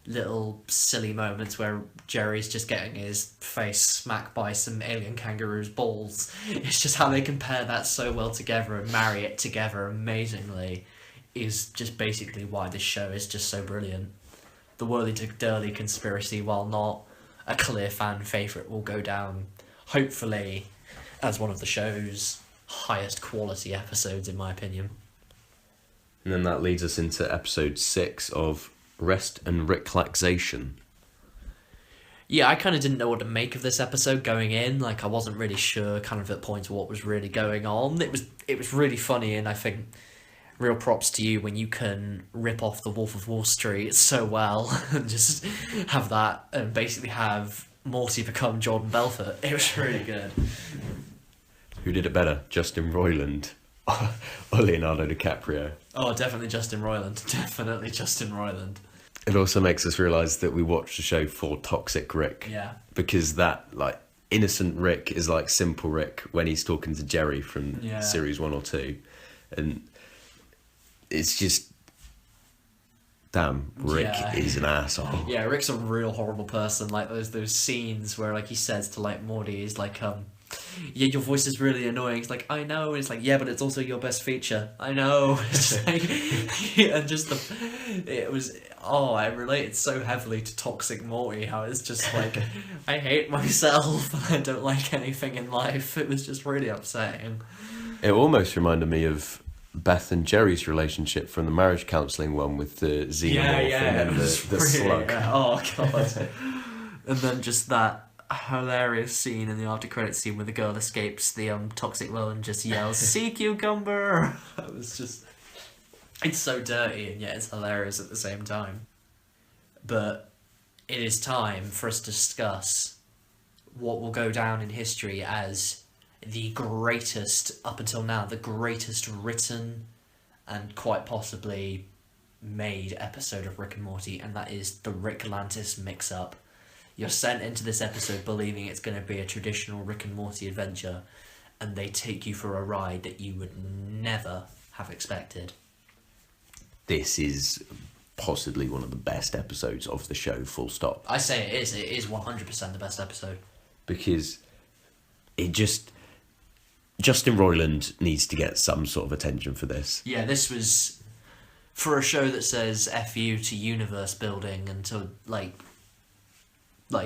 little silly moments where Jerry's just getting his face smacked by some alien kangaroo's balls. It's just how they can pair that so well together and marry it together amazingly is just basically why this show is just so brilliant. The Whirly to Durly conspiracy, while not a clear fan favourite, will go down hopefully as one of the show's highest quality episodes, in my opinion. And then that leads us into episode 6 of Rest and Ricklaxation. Yeah, I kind of didn't know what to make of this episode going in. Like, I wasn't really sure kind of at points what was really going on. It was really funny, and I think real props to you when you can rip off the Wolf of Wall Street so well and just have that and basically have Morty become Jordan Belfort. It was really good. Who did it better, Justin Roiland or Leonardo DiCaprio? Oh, definitely Justin Roiland. Definitely Justin Roiland. It also makes us realise that we watched the show for Toxic Rick. Yeah. Because that, like, innocent Rick is like simple Rick when he's talking to Jerry from series 1 or 2. And it's just, damn, Rick is an asshole. Yeah, Rick's a real horrible person. Like those scenes where like he says to like Morty, he's like, yeah, your voice is really annoying. He's like, I know. And it's like, yeah, but it's also your best feature. I know. It's like, and just I related so heavily to Toxic Morty, how it's just like, I hate myself and I don't like anything in life. It was just really upsetting. It almost reminded me of Beth and Jerry's relationship from the marriage counselling one with the xenomorph and then the slug. Yeah. Oh, God. And then just that hilarious scene in the after credits scene where the girl escapes the toxic well and just yells, sea cucumber! It was just, it's so dirty and yet it's hilarious at the same time. But it is time for us to discuss what will go down in history as the greatest, up until now, the greatest written and quite possibly made episode of Rick and Morty, and that is the Ricklantis Mixup. You're sent into this episode believing it's going to be a traditional Rick and Morty adventure, and they take you for a ride that you would never have expected. This is possibly one of the best episodes of the show, full stop. I say it is. It is 100% the best episode. Because it just... Justin Roiland needs to get some sort of attention for this. Yeah, this was... For a show that says F you to universe building and to, like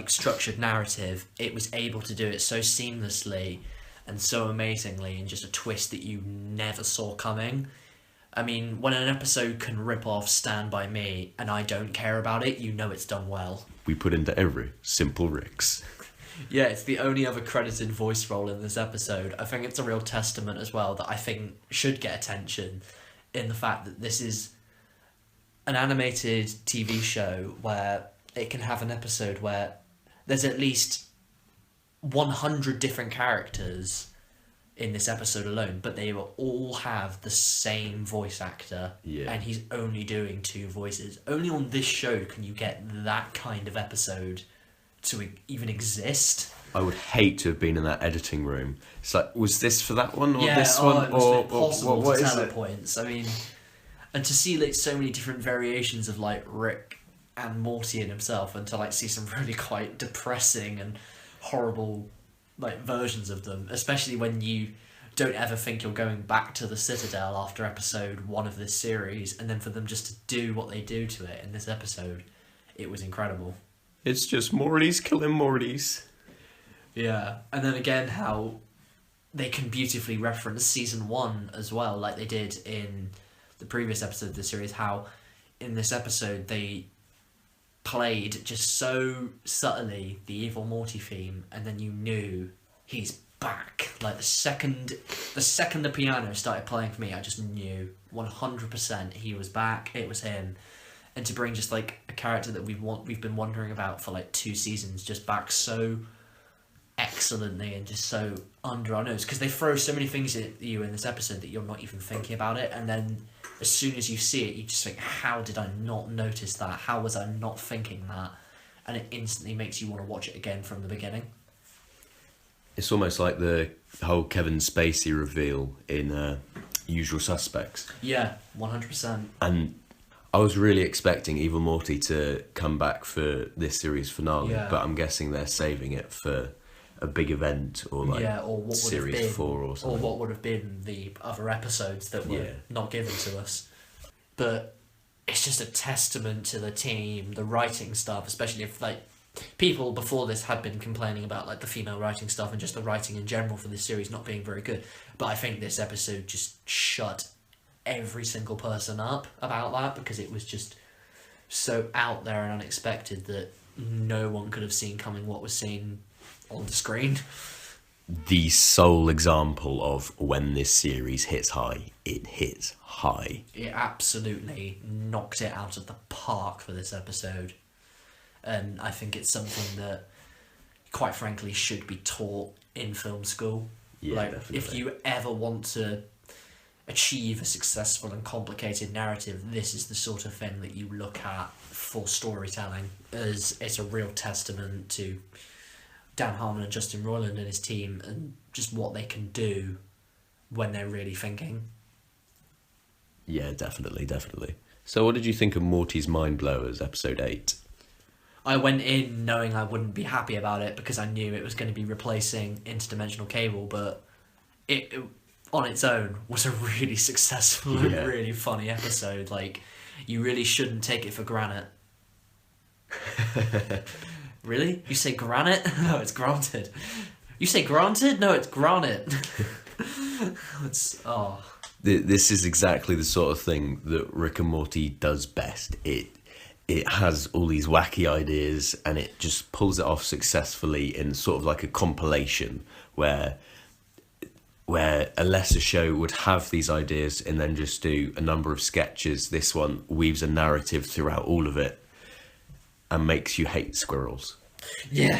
structured narrative, it was able to do it so seamlessly and so amazingly and just a twist that you never saw coming. I mean, when an episode can rip off Stand By Me and I don't care about it, you know it's done well. We put into every simple Ricks. Yeah, it's the only other credited voice role in this episode. I think it's a real testament as well that I think should get attention in the fact that this is an animated TV show where it can have an episode where there's at least 100 different characters in this episode alone, but they will all have the same voice actor, and he's only doing 2 voices. Only on this show can you get that kind of episode to even exist. I would hate to have been in that editing room. It's like, was this for that one or this one? Or it was impossible what to is tell it? at points. I mean, and to see like so many different variations of like Rick and Morty and himself, and to like see some really quite depressing and horrible like versions of them, especially when you don't ever think you're going back to the Citadel after episode 1 of this series, and then for them just to do what they do to it in this episode, it was incredible. It's just Morty's killing Morty's. Yeah, and then again, how they can beautifully reference season 1 as well, like they did in the previous episode of the series. How in this episode they played just so subtly the Evil Morty theme, and then you knew he's back. Like the second the piano started playing for me, I just knew 100% he was back. It was him. And to bring just like a character that we've been wondering about for like 2 seasons just back so excellently and just so under our nose, because they throw so many things at you in this episode that you're not even thinking about it, and then as soon as you see it you just think, how did I not notice that? How was I not thinking that? And it instantly makes you want to watch it again from the beginning. It's almost like the whole Kevin Spacey reveal in Usual Suspects. Yeah, 100%. And I was really expecting Evil Morty to come back for this series finale, Yeah. but I'm guessing they're saving it for a big event or like or what series would have been, 4 or something. or what would have been the other episodes that were not given to us. But it's just a testament to the team, the writing stuff, especially if like people before this had been complaining about like the female writing stuff and just the writing in general for this series not being very good. But I think this episode just shut every single person up about that, because it was just so out there and unexpected that no one could have seen coming what was seen on the screen. The sole example of when this series hits high, it hits high. It absolutely knocked it out of the park for this episode. And I think it's something that, quite frankly, should be taught in film school. Yeah, like, definitely. if you ever want to achieve a successful and complicated narrative, this is the sort of thing that you look at for storytelling, as it's a real testament to Dan Harmon and Justin Roiland and his team, and just what they can do when they're really thinking. Yeah, definitely. So what did you think of Morty's Mind Blowers, episode 8? I went in knowing I wouldn't be happy about it, because I knew it was going to be replacing Interdimensional Cable, but it on its own was a really successful and really funny episode. Like, you really shouldn't take it for granted. Really? You say granite? No, it's granted. You say granted? No, it's granite. This is exactly the sort of thing that Rick and Morty does best. It has all these wacky ideas and it just pulls it off successfully in sort of like a compilation where a lesser show would have these ideas and then just do a number of sketches. This one weaves a narrative throughout all of it and makes you hate squirrels. Yeah.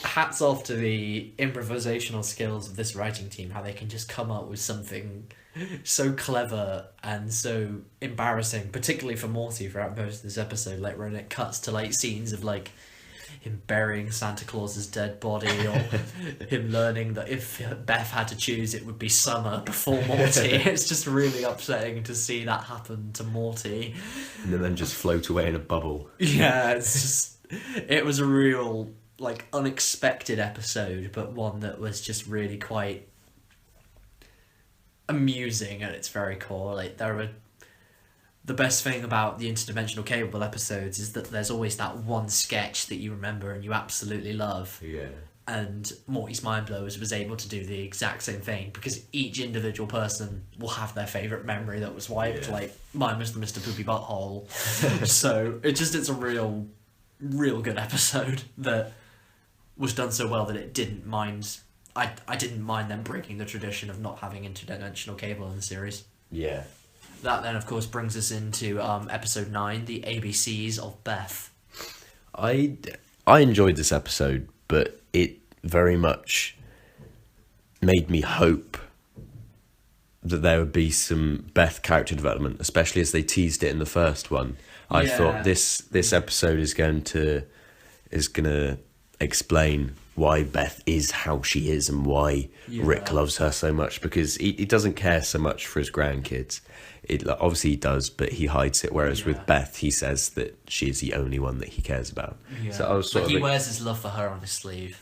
Hats off to the improvisational skills of this writing team, how they can just come up with something so clever and so embarrassing, particularly for Morty throughout most of this episode, like when it cuts to like scenes of like him burying Santa Claus's dead body, or him learning that if Beth had to choose it would be summer before Morty. It's just really upsetting to see that happen to Morty. And then just float away in a bubble. Yeah, it was a real like unexpected episode, but one that was just really quite amusing at its very core. Like, the best thing about the Interdimensional Cable episodes is that there's always that one sketch that you remember and you absolutely love. Yeah. And Morty's Mind Blowers was able to do the exact same thing, because each individual person will have their favourite memory that was wiped. Yeah. Like, mine was the Mr. Poopy Butthole. So it's a real good episode that was done so well that it didn't mind. I didn't mind them breaking the tradition of not having Interdimensional Cable in the series. Yeah. That then, of course, brings us into episode 9, the ABCs of Beth. I enjoyed this episode, but it very much made me hope that there would be some Beth character development, especially as they teased it in the first one. I thought this episode is going to explain why Beth is how she is and why Rick loves her so much, because he doesn't care so much for his grandkids. Obviously he does, but he hides it, whereas with Beth he says that she is the only one that he cares about. So I was he wears his love for her on his sleeve.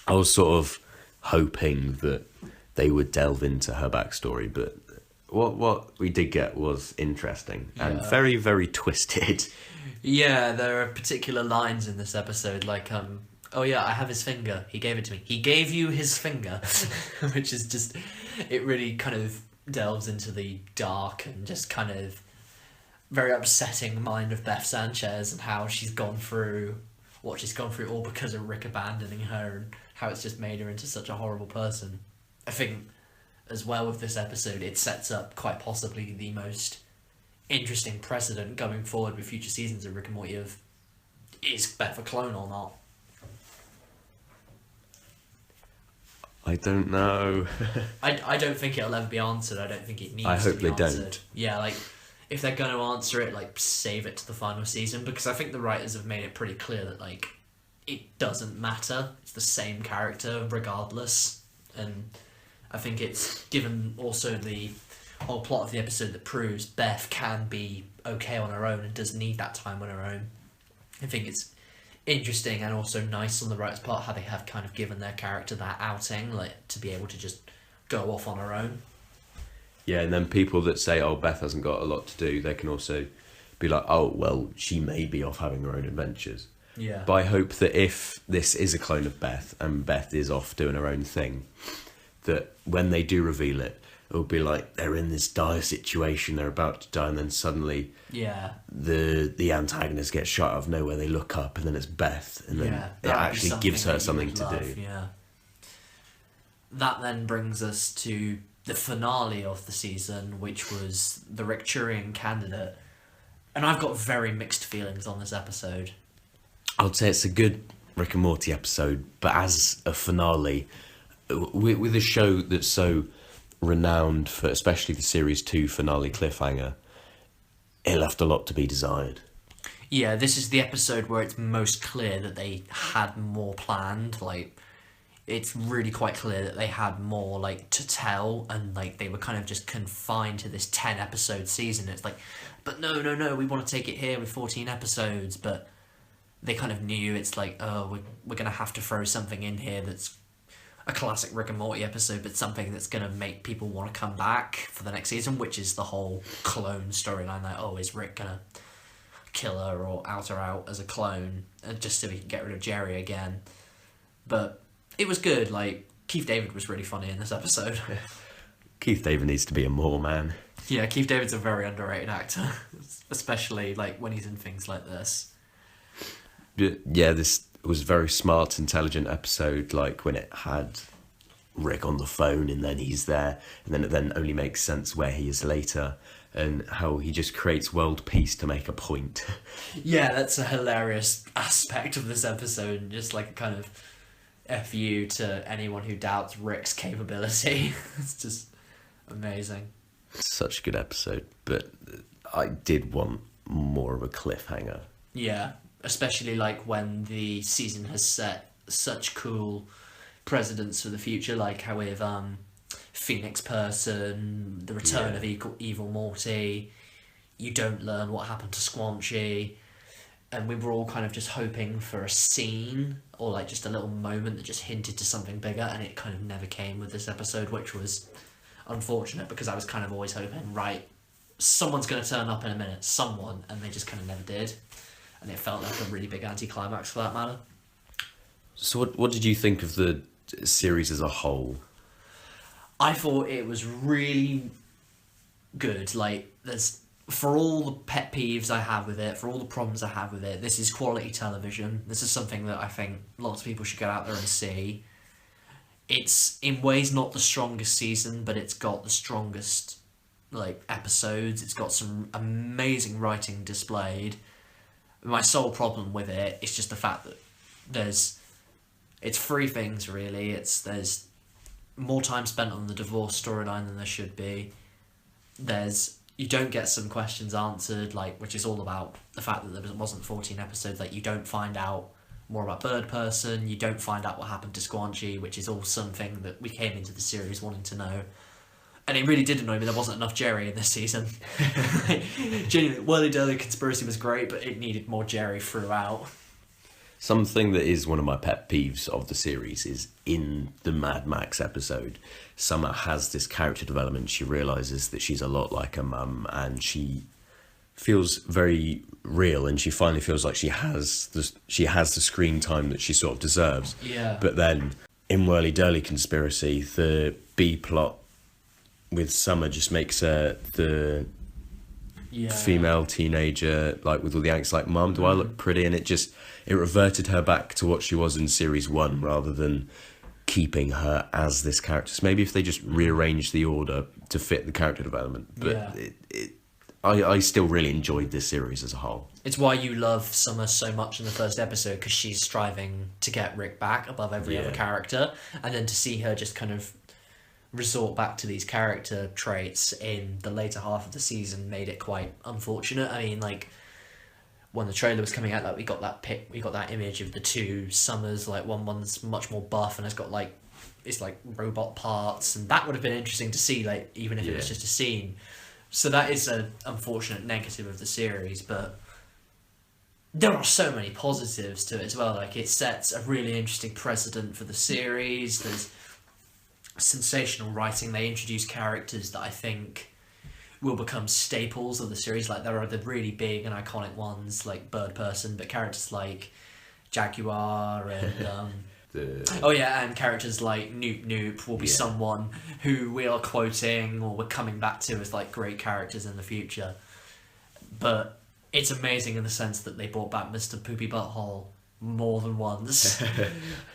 I was sort of hoping that they would delve into her backstory, but what we did get was interesting and very, very twisted. Yeah, there are particular lines in this episode, like oh yeah, I have his finger. He gave it to me. He gave you his finger. Which is just, it really kind of delves into the dark and just kind of very upsetting mind of Beth Sanchez and how she's gone through what she's gone through all because of Rick abandoning her and how it's just made her into such a horrible person. I think as well with this episode, it sets up quite possibly the most interesting precedent going forward with future seasons of Rick and Morty of, is Beth a clone or not? I don't know. I don't think it'll ever be answered. I don't think it needs I to hope be they answered. don't. Yeah, like, if they're going to answer it, like, save it to the final season, because I think the writers have made it pretty clear that, like, it doesn't matter. It's the same character regardless. And I think it's given also the whole plot of the episode that proves Beth can be okay on her own and doesn't need that time on her own. I think it's interesting and also nice on the writer's part how they have kind of given their character that outing, like, to be able to just go off on her own. Yeah, and then people that say, oh, Beth hasn't got a lot to do, they can also be like, oh, well, she may be off having her own adventures. Yeah. But I hope that if this is a clone of Beth and Beth is off doing her own thing, that when they do reveal it, it'll be like they're in this dire situation, they're about to die, and then suddenly the antagonist gets shot out of nowhere, they look up, and then it's Beth, and then it actually gives her something to do. Yeah. That then brings us to the finale of the season, which was the Rickchurian candidate. And I've got very mixed feelings on this episode. I would say it's a good Rick and Morty episode, but as a finale, with a show that's so renowned for especially the Series 2 finale cliffhanger, it left a lot to be desired. Yeah, this is the episode where it's most clear that they had more planned. Like, it's really quite clear that they had more, like, to tell, and, like, they were kind of just confined to this 10-episode season. It's like, but no, we want to take it here with 14 episodes, but they kind of knew it's like, oh, we're going to have to throw something in here that's a classic Rick and Morty episode, but something that's going to make people want to come back for the next season, which is the whole clone storyline. Like, oh, is Rick going to kill her or out her out as a clone, just so we can get rid of Jerry again? But it was good. Like, Keith David was really funny in this episode. Keith David needs to be a more man. Yeah, Keith David's a very underrated actor, especially, like, when he's in things like this. Yeah, this was a very smart, intelligent episode, like when it had Rick on the phone and then he's there, and then it then only makes sense where he is later, and how he just creates world peace to make a point. Yeah, that's a hilarious aspect of this episode, and just like a kind of FU to anyone who doubts Rick's capability. It's just amazing. Such a good episode, but I did want more of a cliffhanger. Yeah, especially like when the season has set such cool precedents for the future, like how with Phoenix Person, the return of Evil Morty, you don't learn what happened to Squanchy, and we were all kind of just hoping for a scene or like just a little moment that just hinted to something bigger, and it kind of never came with this episode, which was unfortunate because I was kind of always hoping, right, someone's going to turn up in a minute, someone, and they just kind of never did. And it felt like a really big anticlimax for that matter. So what did you think of the series as a whole? I thought it was really good. Like, there's, for all the pet peeves I have with it, for all the problems I have with it, this is quality television. This is something that I think lots of people should get out there and see. It's, in ways, not the strongest season, but it's got the strongest, like, episodes. It's got some amazing writing displayed. My sole problem with it is just the fact that it's three things really. There's more time spent on the divorce storyline than there should be. You don't get some questions answered, like, which is all about the fact that there wasn't 14 episodes. Like, you don't find out more about Bird Person. You don't find out what happened to Squanchy, which is all something that we came into the series wanting to know. And it really did annoy me there wasn't enough Jerry in this season. Genuinely, Whirly Conspiracy was great, but it needed more Jerry throughout. Something that is one of my pet peeves of the series is in the Mad Max episode, Summer has this character development. She realises that she's a lot like her mum, and she feels very real, and she finally feels like she has the screen time that she sort of deserves. Yeah. But then in Whirly Dirly Conspiracy, the B plot with Summer just makes her the female teenager, like with all the angst, like, Mum, do I look pretty? And it reverted her back to what she was in series 1 rather than keeping her as this character. So maybe if they just rearranged the order to fit the character development. But I still really enjoyed this series as a whole. It's why you love Summer so much in the first episode, because she's striving to get Rick back above every other character, and then to see her just kind of resort back to these character traits in the later half of the season made it quite unfortunate. I mean, like, when the trailer was coming out, like, we got that image of the two Summers, like, one's much more buff and has got, like, it's like robot parts, and that would have been interesting to see, like, even if it was just a scene. So that is an unfortunate negative of the series, but there are so many positives to it as well. Like, it sets a really interesting precedent for the series. There's sensational writing. They introduce characters that I think will become staples of the series. Like, there are the really big and iconic ones like Bird Person, but characters like Jaguar and and characters like Noop Noop will be someone who we are quoting or we're coming back to as like great characters in the future. But it's amazing in the sense that they brought back Mr. Poopy Butthole more than once.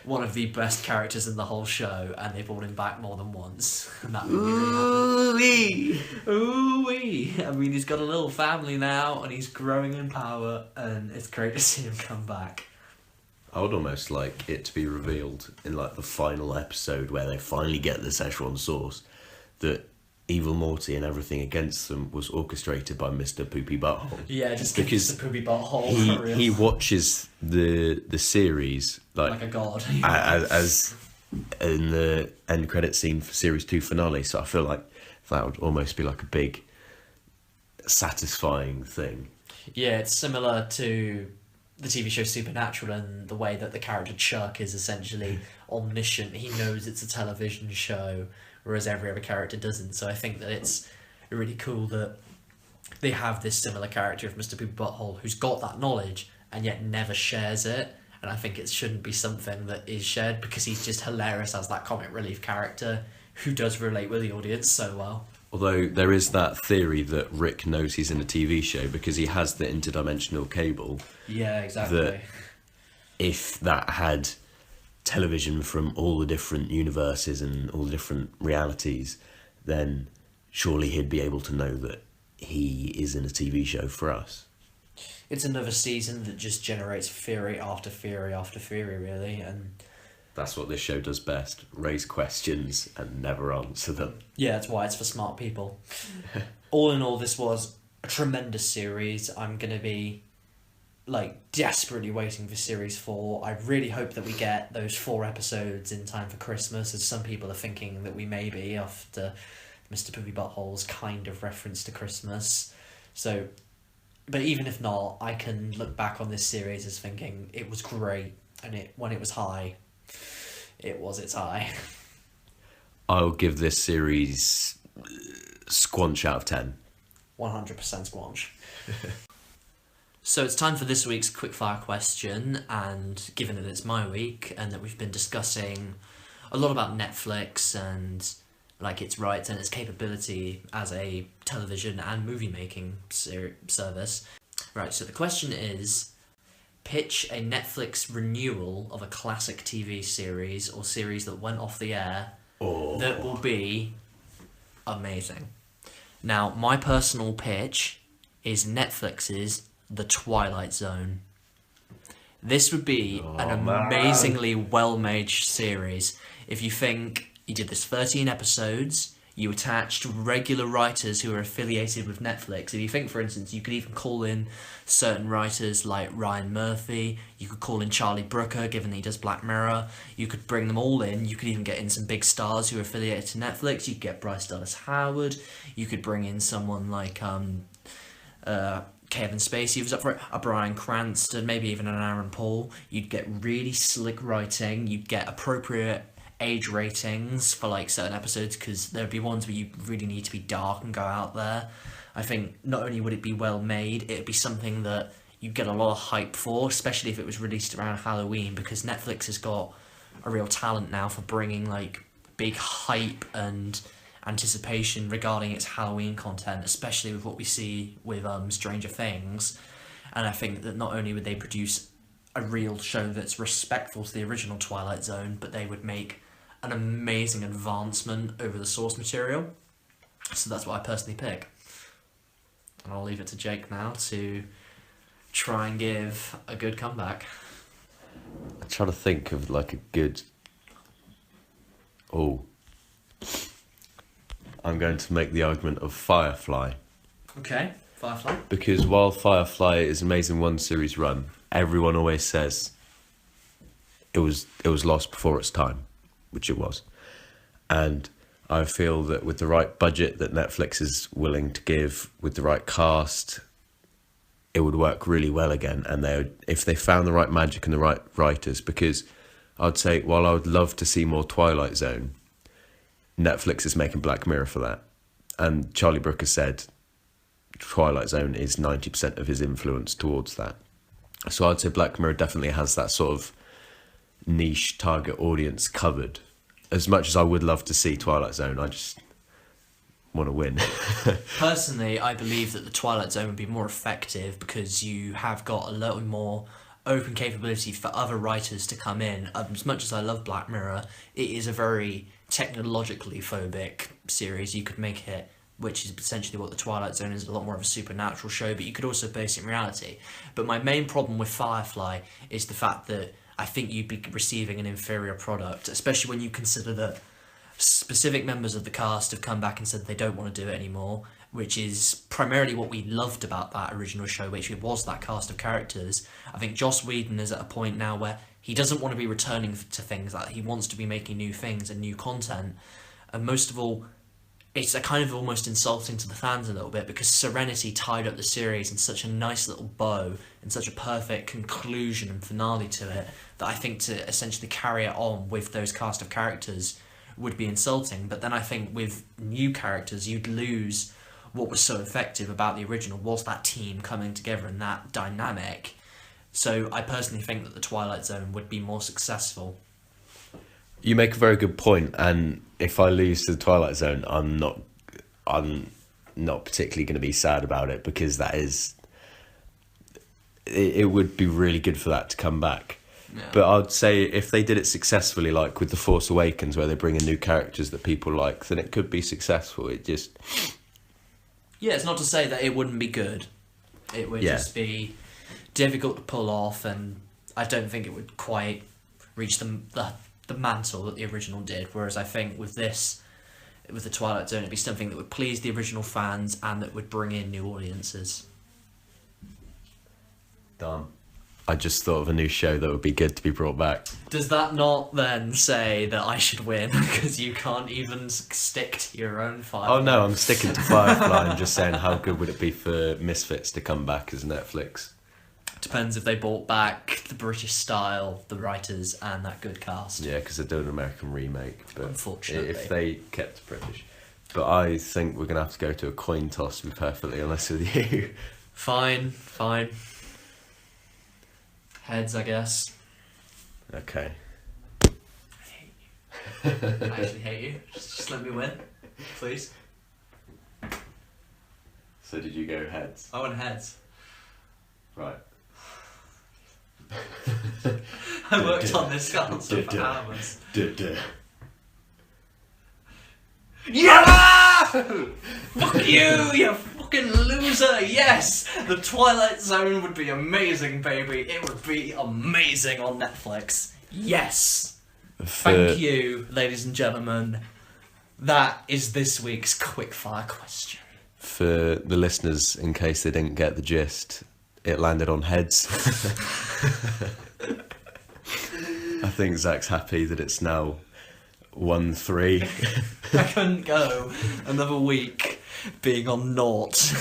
One of the best characters in the whole show, and they brought him back more than once. And that made me really happy. Ooh-wee! I mean, he's got a little family now, and he's growing in power, and it's great to see him come back. I would almost like it to be revealed in like the final episode where they finally get the Szechuan sauce that Evil Morty and everything against them was orchestrated by Mr. Poopy Butthole. Yeah, just because Mr. Poopy Butthole. He watches the series like a god. as in the end credit scene for series 2 finale. So I feel like that would almost be like a big satisfying thing. Yeah, it's similar to the TV show Supernatural and the way that the character Chuck is essentially omniscient. He knows it's a television show, whereas every other character doesn't. So I think that it's really cool that they have this similar character of Mr. Poopy Butthole who's got that knowledge and yet never shares it. And I think it shouldn't be something that is shared because he's just hilarious as that comic relief character who does relate with the audience so well. Although there is that theory that Rick knows he's in a TV show because he has the interdimensional cable. Yeah, exactly. That if that had television from all the different universes and all the different realities, then surely he'd be able to know that he is in a TV show for us. It's another season that just generates theory after theory after theory, really, and that's what this show does best: raise questions and never answer them. Yeah, that's why it's for smart people. All in all, this was a tremendous series. I'm going to be like desperately waiting for series 4. I really hope that we get those 4 episodes in time for Christmas, as some people are thinking that we may be after Mr. Poopy Butthole's kind of reference to Christmas. So, but even if not, I can look back on this series as thinking it was great, and when it was high, it was its high. I'll give this series squanch out of 10. 100% squanch. So it's time for this week's Quickfire Question, and given that it's my week and that we've been discussing a lot about Netflix and like its rights and its capability as a television and movie making service. Right, so the question is, pitch a Netflix renewal of a classic TV series or series that went off the air that will be amazing. Now, my personal pitch is Netflix's The Twilight Zone. This would be an amazingly well-made series. If you think you did this 13 episodes, you attached regular writers who are affiliated with Netflix. If you think, for instance, you could even call in certain writers like Ryan Murphy, you could call in Charlie Brooker, given that he does Black Mirror, you could bring them all in, you could even get in some big stars who are affiliated to Netflix, you could get Bryce Dallas Howard, you could bring in someone like Kevin Spacey, who was up for it, a Bryan Cranston, maybe even an Aaron Paul. You'd get really slick writing, you'd get appropriate age ratings for like certain episodes, because there'd be ones where you really need to be dark and go out there. I think not only would it be well made, it'd be something that you get a lot of hype for, especially if it was released around Halloween, because Netflix has got a real talent now for bringing like big hype and anticipation regarding its Halloween content, especially with what we see with Stranger Things. And I think that not only would they produce a real show that's respectful to the original Twilight Zone, but they would make an amazing advancement over the source material. So that's what I personally pick. And I'll leave it to Jake now to try and give a good comeback. I'm trying to think of like a good... Oh. I'm going to make the argument of Firefly. Okay, Firefly. Because while Firefly is an amazing one series run, everyone always says it was lost before its time, which it was. And I feel that with the right budget that Netflix is willing to give, with the right cast, it would work really well again. And if they found the right magic and the right writers, because I'd say, while I would love to see more Twilight Zone, Netflix is making Black Mirror for that. And Charlie Brooker said Twilight Zone is 90% of his influence towards that. So I'd say Black Mirror definitely has that sort of niche target audience covered. As much as I would love to see Twilight Zone, I just want to win. Personally, I believe that the Twilight Zone would be more effective because you have got a little more open capability for other writers to come in. As much as I love Black Mirror, it is a very technologically phobic series. You could make it, which is essentially what the Twilight Zone is, a lot more of a supernatural show, but you could also base it in reality. But my main problem with Firefly is the fact that I think you'd be receiving an inferior product, especially when you consider that specific members of the cast have come back and said they don't want to do it anymore, which is primarily what we loved about that original show, which it was that cast of characters. I think Joss Whedon is at a point now where he doesn't want to be returning to things, like he wants to be making new things and new content. And most of all, it's a kind of almost insulting to the fans a little bit, because Serenity tied up the series in such a nice little bow and such a perfect conclusion and finale to it, that I think to essentially carry it on with those cast of characters would be insulting. But then I think with new characters, you'd lose what was so effective about the original, was that team coming together and that dynamic. So I personally think that the Twilight Zone would be more successful. You make a very good point, and if I lose to the Twilight Zone, I'm not particularly going to be sad about it, because it would be really good for that to come back. Yeah. But I'd say if they did it successfully, like with The Force Awakens, where they bring in new characters that people like, then it could be successful. It just... Yeah, it's not to say that it wouldn't be good. It would just be difficult to pull off, and I don't think it would quite reach the mantle that the original did. Whereas I think with the Twilight Zone, it'd be something that would please the original fans and that would bring in new audiences. Done. I just thought of a new show that would be good to be brought back. Does that not then say that I should win because you can't even stick to your own Firefly? Oh no, I'm sticking to Firefly and just saying how good would it be for Misfits to come back as Netflix. Depends if they brought back the British style, the writers, and that good cast. Yeah, because they're doing an American remake. But unfortunately, if they kept British. But I think we're going to have to go to a coin toss, to be perfectly honest with you. Fine. Heads, I guess. Okay. I hate you. I actually hate you. Just let me win, please. So did you go heads? I went heads. Right. I worked on this answer for hours. Yeah! Fuck you fucking loser! Yes! The Twilight Zone would be amazing, baby. It would be amazing on Netflix. Yes! Thank you, ladies and gentlemen. That is this week's Quickfire Question. For the listeners, in case they didn't get the gist, it landed on heads. I think Zach's happy that it's now 1-3. I couldn't go another week being on naught.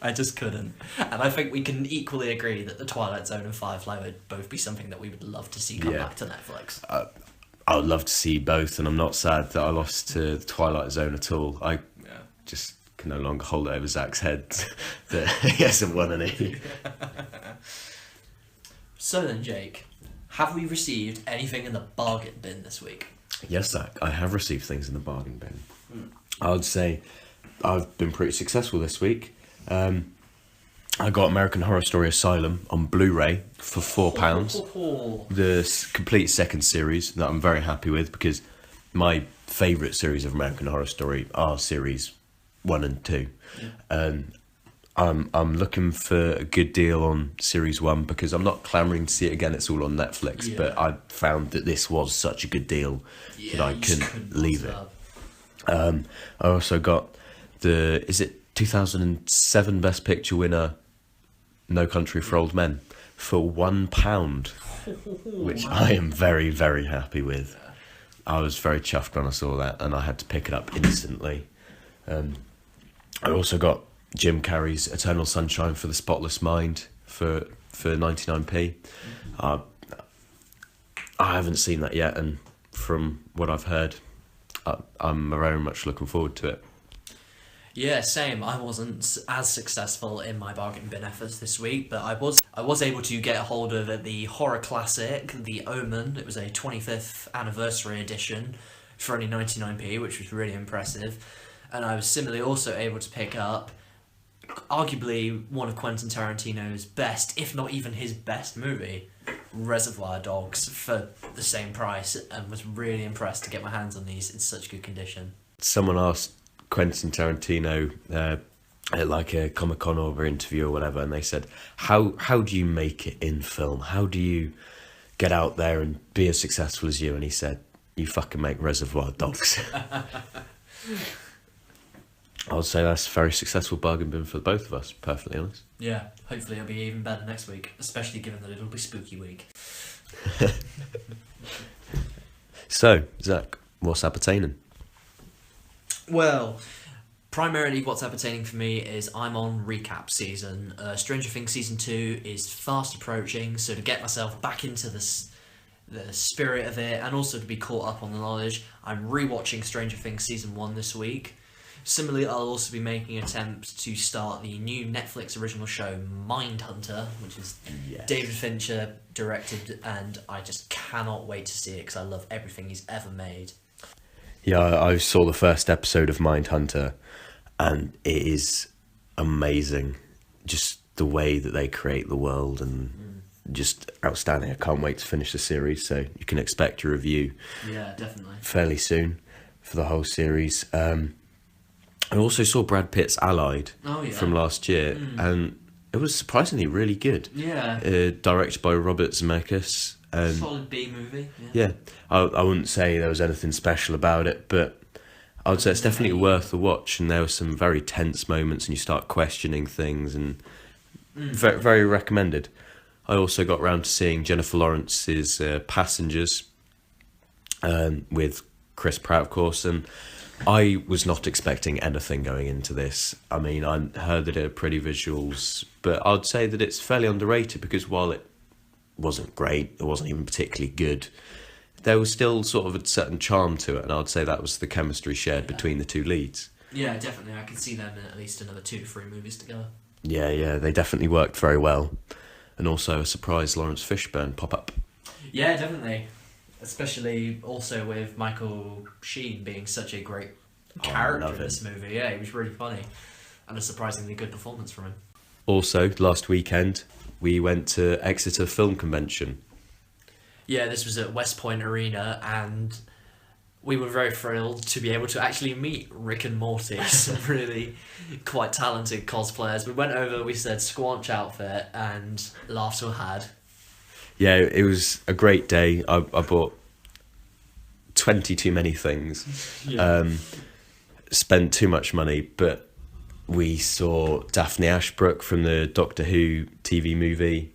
I just couldn't. And I think we can equally agree that the Twilight Zone and Firefly would both be something that we would love to see come back to Netflix. I would love to see both, and I'm not sad that I lost to the Twilight Zone at all. I just can no longer hold it over Zach's head that he hasn't won any. So then, Jake, have we received anything in the bargain bin this week? Yes, Zach, I have received things in the bargain bin. I would say I've been pretty successful this week. I got American Horror Story Asylum on Blu-ray for £4. The complete second series that I'm very happy with, because my favourite series of American Horror Story are series 1 and 2. I'm looking for a good deal on series 1 because I'm not clamouring to see it again. It's all on Netflix, but I found that this was such a good deal that I couldn't leave it. I also got the 2007 Best Picture winner, No Country for Old Men, for £1, which I am very, very happy with. I was very chuffed when I saw that, and I had to pick it up instantly. I also got Jim Carrey's Eternal Sunshine for the Spotless Mind for 99p. I haven't seen that yet, and from what I've heard, I'm very much looking forward to it. Yeah, same. I wasn't as successful in my bargain bin efforts this week, but I was able to get a hold of the horror classic, The Omen. It was a 25th anniversary edition for only 99p, which was really impressive. And I was similarly also able to pick up arguably one of Quentin Tarantino's best, if not even his best movie, Reservoir Dogs, for the same price, and was really impressed to get my hands on these in such good condition. Someone asked Quentin Tarantino at like a Comic-Con or interview or whatever, and they said, how do you make it in film? How do you get out there and be as successful as you? And he said, you fucking make Reservoir Dogs. I would say that's a very successful bargain bin for both of us, perfectly honest. Yeah, hopefully it'll be even better next week, especially given that it'll be spooky week. So, Zach, what's appertaining? Well, primarily what's appertaining for me is I'm on recap season. Stranger Things Season 2 is fast approaching, so to get myself back into the spirit of it, and also to be caught up on the knowledge, I'm rewatching Stranger Things Season 1 this week. Similarly, I'll also be making an attempt to start the new Netflix original show Mindhunter, which is David Fincher directed, and I just cannot wait to see it because I love everything he's ever made. Yeah, I saw the first episode of Mindhunter, and it is amazing. Just the way that they create the world, and just outstanding. I can't wait to finish the series, so you can expect a review. Yeah, definitely. Fairly soon for the whole series. I also saw Brad Pitt's Allied from last year, and it was surprisingly really good. Yeah. Directed by Robert Zemeckis. Solid B movie. Yeah. I wouldn't say there was anything special about it, but I would say it's definitely worth a watch, and there were some very tense moments, and you start questioning things, and very, very recommended. I also got round to seeing Jennifer Lawrence's Passengers with Chris Pratt, of course, and I was not expecting anything going into this. I mean, I heard that it had pretty visuals, but I'd say that it's fairly underrated because while it wasn't great, it wasn't even particularly good, there was still sort of a certain charm to it, and I'd say that was the chemistry shared between the two leads. Yeah, definitely. I could see them in at least another 2 to 3 movies together. Yeah, they definitely worked very well. And also a surprise Lawrence Fishburne pop-up. Yeah, definitely. Especially also with Michael Sheen being such a great character in this movie. Yeah, he was really funny. And a surprisingly good performance from him. Also, last weekend, we went to Exeter Film Convention. Yeah, this was at West Point Arena, and we were very thrilled to be able to actually meet Rick and Morty, some really quite talented cosplayers. We went over, we said squanch outfit, and laughs were had. Yeah, it was a great day. I bought 20 too many things. Spent too much money, but we saw Daphne Ashbrook from the Doctor Who TV movie.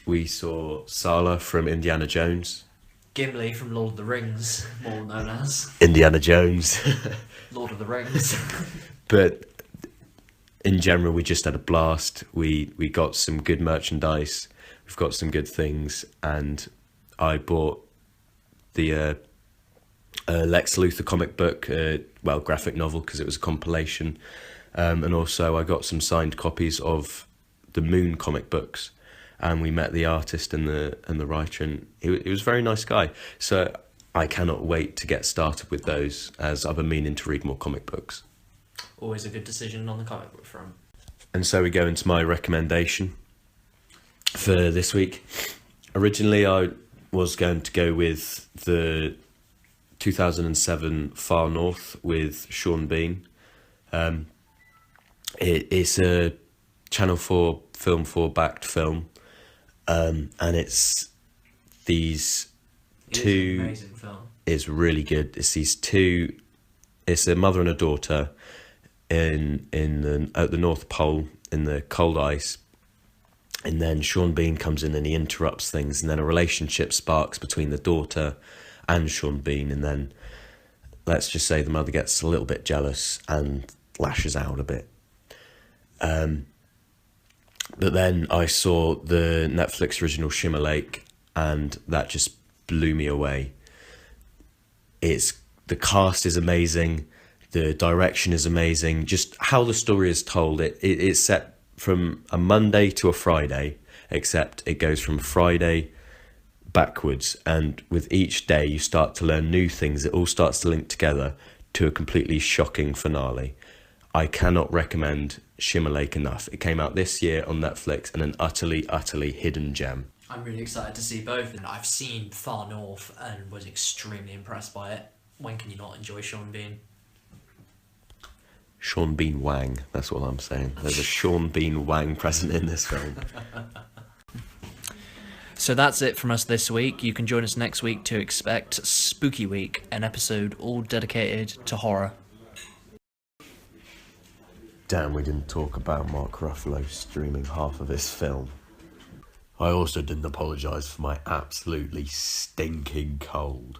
We saw Sala from Indiana Jones. Gimli from Lord of the Rings, more known as Indiana Jones. Lord of the Rings. But in general, we just had a blast. We got some good merchandise. We've got some good things, and I bought the Lex Luthor comic book, graphic novel, because it was a compilation. And also I got some signed copies of the Moon comic books, and we met the artist and the writer, and he was a very nice guy. So I cannot wait to get started with those, as I've been meaning to read more comic books. Always a good decision on the comic book front. And so we go into my recommendation for this week. Originally I was going to go with the 2007 Far North with Sean Bean. It's a Channel 4 Film 4 backed film, and it's these two. An amazing film. It's really good. It's these two. It's a mother and a daughter at the North Pole in the cold ice, and then Sean Bean comes in and he interrupts things, and then a relationship sparks between the daughter and Sean Bean, and then let's just say the mother gets a little bit jealous and lashes out a bit. But then I saw the Netflix original Shimmer Lake, and that just blew me away. The cast is amazing, the direction is amazing, just how the story is told. It's set from a Monday to a Friday, except it goes from Friday backwards, and with each day you start to learn new things. It all starts to link together to a completely shocking finale. I cannot recommend Shimmer Lake enough. It came out this year on Netflix, and an utterly hidden gem. I'm really excited to see both, and I've seen Far North and was extremely impressed by it. When can you not enjoy Sean Bean? Sean Bean Wang, that's what I'm saying. There's a Sean Bean Wang present in this film. So that's it from us this week. You can join us next week to expect Spooky Week, an episode all dedicated to horror. Damn, we didn't talk about Mark Ruffalo streaming half of his film. I also didn't apologise for my absolutely stinking cold.